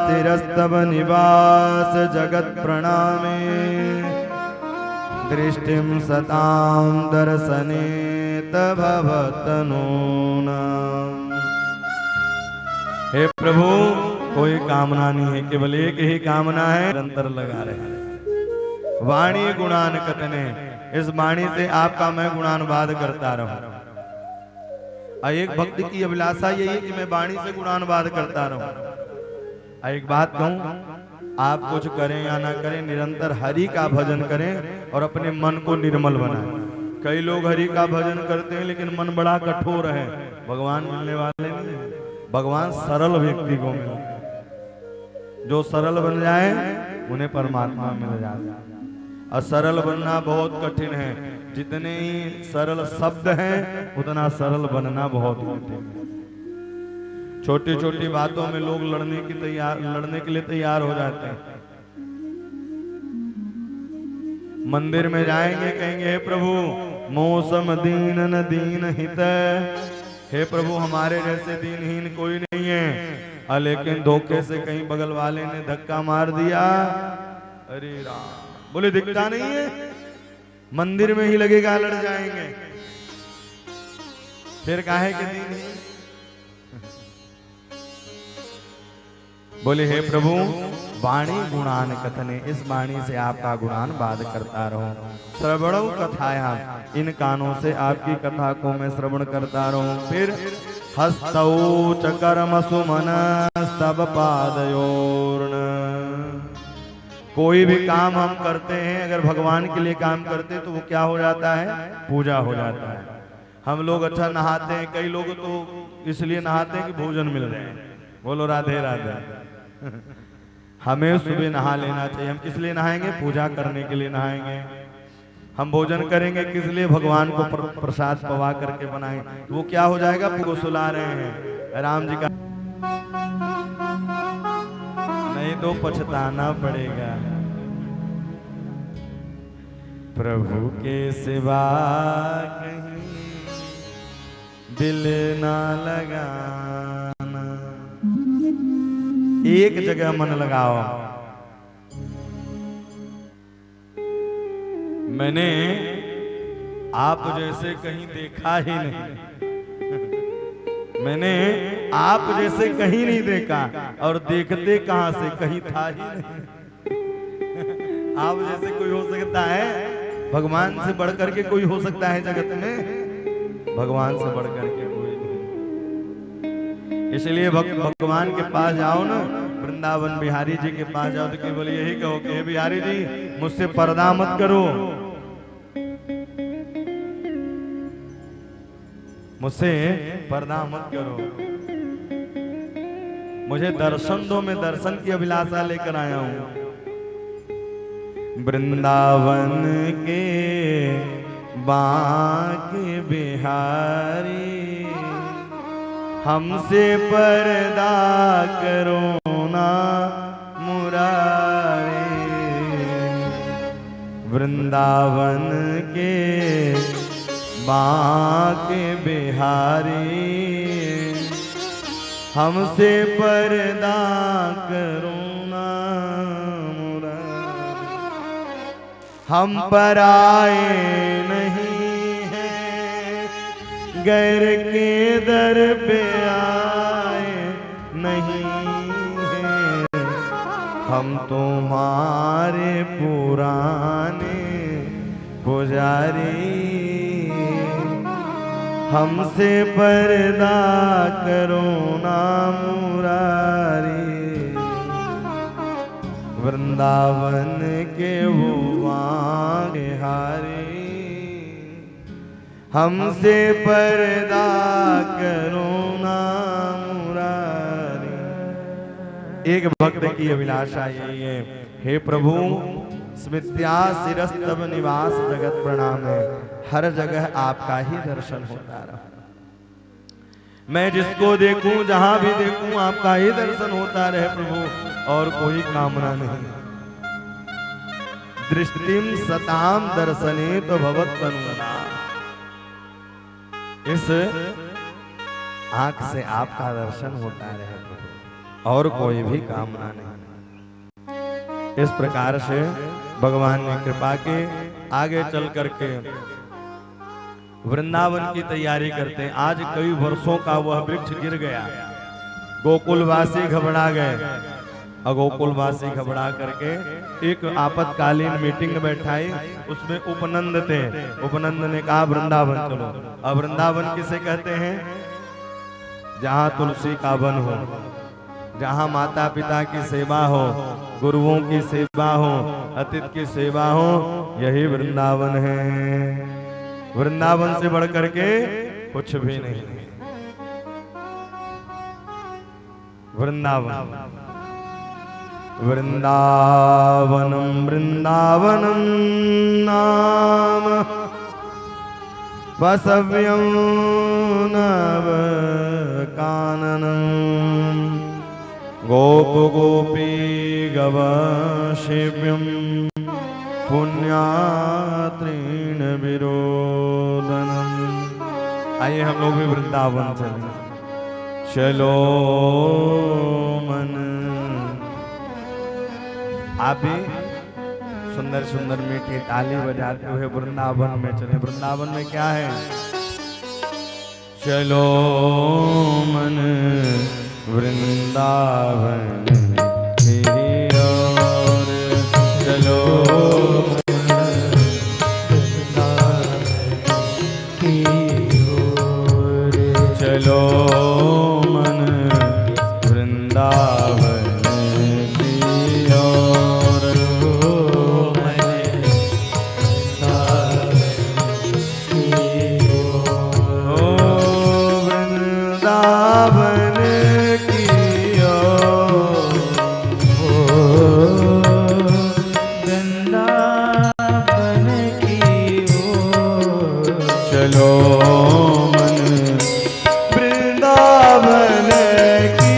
निवास जगत प्रणामे, दृष्टिम सतां दर्शने तभवतनूनाम्। हे प्रभु कोई कामना नहीं है, केवल एक ही कामना है, निरंतर लगा रहे हैं। वाणी गुणान कथने, इस वाणी से आपका मैं गुणानुवाद करता रहूं। एक भक्त की अभिलाषा यही है कि मैं वाणी से गुणानुवाद करता रहूं। एक बात कहूं, आप कुछ करें या ना करें, निरंतर हरि का भजन करें और अपने मन को निर्मल बनाएं। कई लोग हरि का भजन करते हैं लेकिन मन बड़ा कठोर है, भगवान मिलने वाले नहीं। भगवान सरल व्यक्ति को मिलते, जो सरल बन जाए उन्हें परमात्मा मिल जाता है। और सरल बनना बहुत कठिन है, जितने ही सरल शब्द हैं उतना सरल बनना बहुत कठिन है। छोटी छोटी बातों में लोग लड़ने के लिए तैयार हो जाते हैं। मंदिर में जाएंगे, कहेंगे हे प्रभु मौसम दीन न दीन हित, हे प्रभु हमारे जैसे दीनहीन कोई नहीं है। लेकिन धोखे से कहीं बगल वाले ने धक्का मार दिया, अरे राम, बोले दिखता नहीं है, मंदिर में ही लगेगा लड़ जाएंगे। फिर काहे के दीनहीन? बोले हे प्रभु वाणी गुणान कथने, इस वाणी से आपका गुणान वाद करता रहूं। श्रवणौ कथायां, इन कानों से आपकी कथा को मैं श्रवण करता रहूं। फिर हस्तौ च कर्म सुमन सब पादयोर्न, कोई भी काम हम करते हैं अगर भगवान के लिए काम करते हैं तो वो क्या हो जाता है? पूजा हो जाता है। हम लोग अच्छा नहाते हैं, कई लोग तो इसलिए नहाते हैं कि भोजन मिल रहे हैं। बोलो राधे राधे। हमें सुबह नहा लेना चाहिए। हम किस लिए नहाएंगे? पूजा करने के लिए नहाएंगे। हम भोजन करेंगे किस लिए? भगवान को प्रसाद पवा करके बनाएंगे। वो क्या हो जाएगा? वो सुला रहे हैं राम जी का, नहीं तो पछताना पड़ेगा। प्रभु के सिवा कहीं दिल ना लगाना, एक जगह मन लगाओ। मैंने आप जैसे कहीं देखा ही नहीं, मैंने आप जैसे कहीं नहीं देखा, और देखते कहां से, कहीं था ही नहीं। आप जैसे कोई हो सकता है? भगवान से बढ़कर के कोई हो सकता है जगत में? भगवान से बढ़कर के कोई नहीं। इसलिए भगवान के पास जाओ ना, वृंदावन बिहारी जी के पास जाओ तो केवल यही कहो कि हे बिहारी जी, मुझसे पर्दा मत करो, मुझसे पर्दा मत करो, मुझे दर्शन दो, मैं दर्शन की अभिलाषा लेकर आया हूं। वृंदावन के बांके बिहारी, हमसे पर्दा करो ना मुरारी। वृंदावन के बांके बिहारी, हमसे पर्दा करो ना मुरारी। हम पराए नहीं हैं, गैर के दर पे आए नहीं हैं, हम तुम्हारे पुराने पुजारी। हमसे पर्दा करो ना मुरारी। वृंदावन के वो वांगे हारी, हमसे पर्दा करो ना मुरारी। एक भक्त की अभिलाषा यही है, हे प्रभु स्मृत्या शिरस्तव निवास जगत प्रणाम है, हर जगह आपका ही दर्शन होता रहा। मैं जिसको देखूं, जहां भी देखूं, आपका ही दर्शन होता रहे प्रभु, और कोई कामना नहीं। दृष्टिम सताम दर्शने तो भवत तनुना, इस आंख से आपका दर्शन होता रहे प्रभु, और कोई भी कामना नहीं। इस प्रकार से भगवान ने कृपा के आगे चल करके वृंदावन की तैयारी करते हैं। आज कई वर्षों का वह वृक्ष गिर गया, गोकुलवासी घबरा गए, और गोकुलवासी घबरा करके एक आपातकालीन मीटिंग बैठाई। उसमें उपनंद थे, उपनंद ने कहा वृंदावन चलो। अब वृंदावन किसे कहते हैं? जहाँ तुलसी का वन हो, जहाँ माता पिता की सेवा हो, गुरुओं की सेवा हो, अतिथि की सेवा हो, यही वृंदावन है। वृंदावन से बढ़कर के कुछ भी नहीं। वृंदावन वृंदावनम वृंदावनम नाम वसव्यं नव काननम गोप गोपी गव शिव्यम पुण्यात्रीण विरोधनम। आइए हम लोग भी वृंदावन चलें। चलो मन, आप भी सुंदर सुंदर मीठी ताली बजाते हुए वृंदावन में चले। वृंदावन में क्या है? चलो मन वृंदावन की चलो मन वृंदावन की ओर। ओ वृंदावन की ओर, वृंदावन की ओर चलो मन वृंदावन की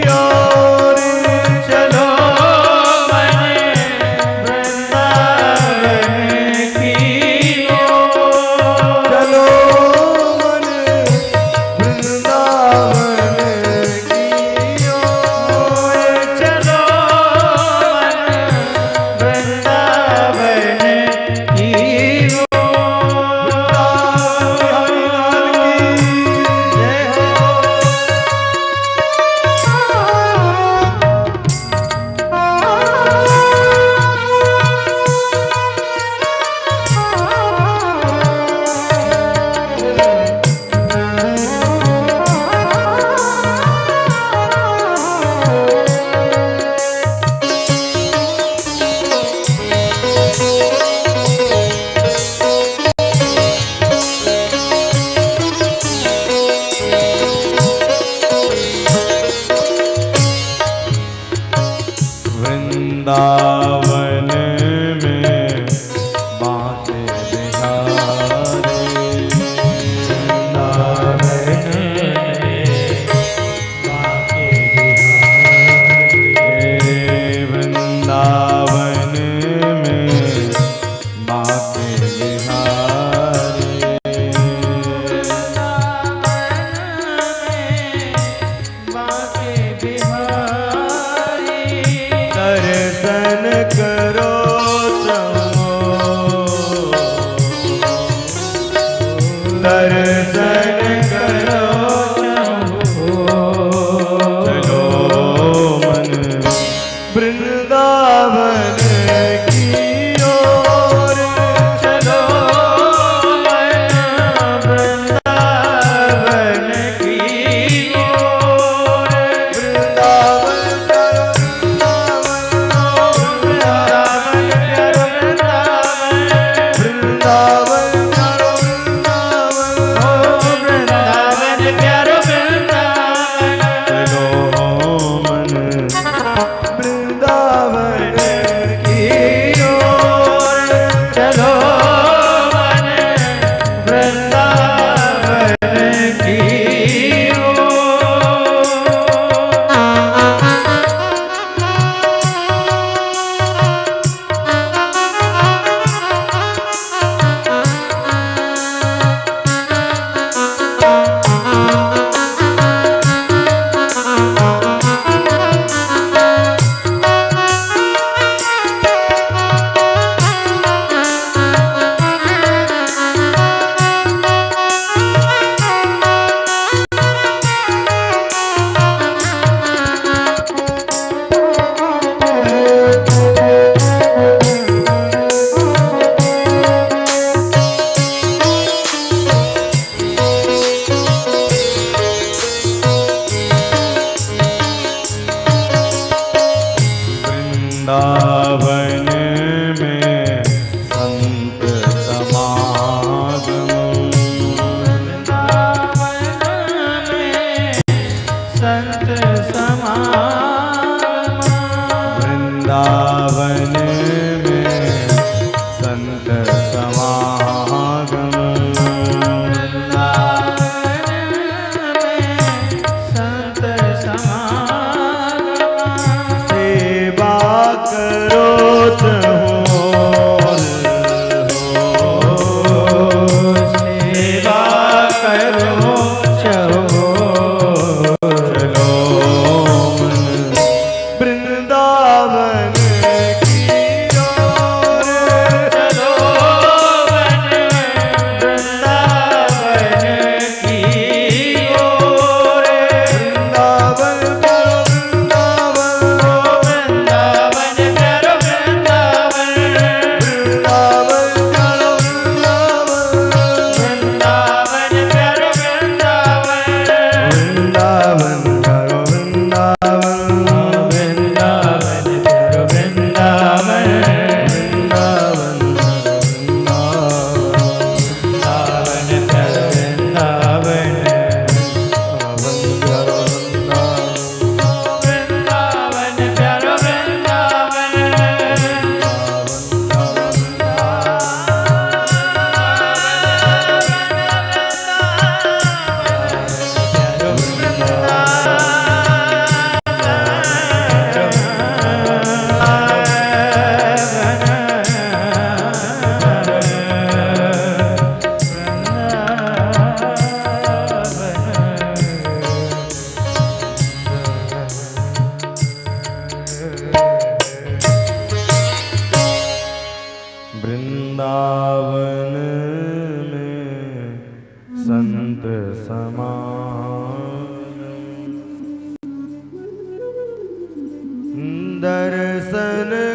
ओर। चलो मन वृंदावन की ओर। चलो मन वृंदावन की ओर। चलो मन वृंदावन की वृंदावन में बांके बिहारी। वृंदावन में बांके बिहारी। दर्शन करो दर्शन करो। चलो मन वृंदावन की ओर। चलो मन वृंदावन की ओर। वृंदावन वृंदावन अनंत समान दर्शन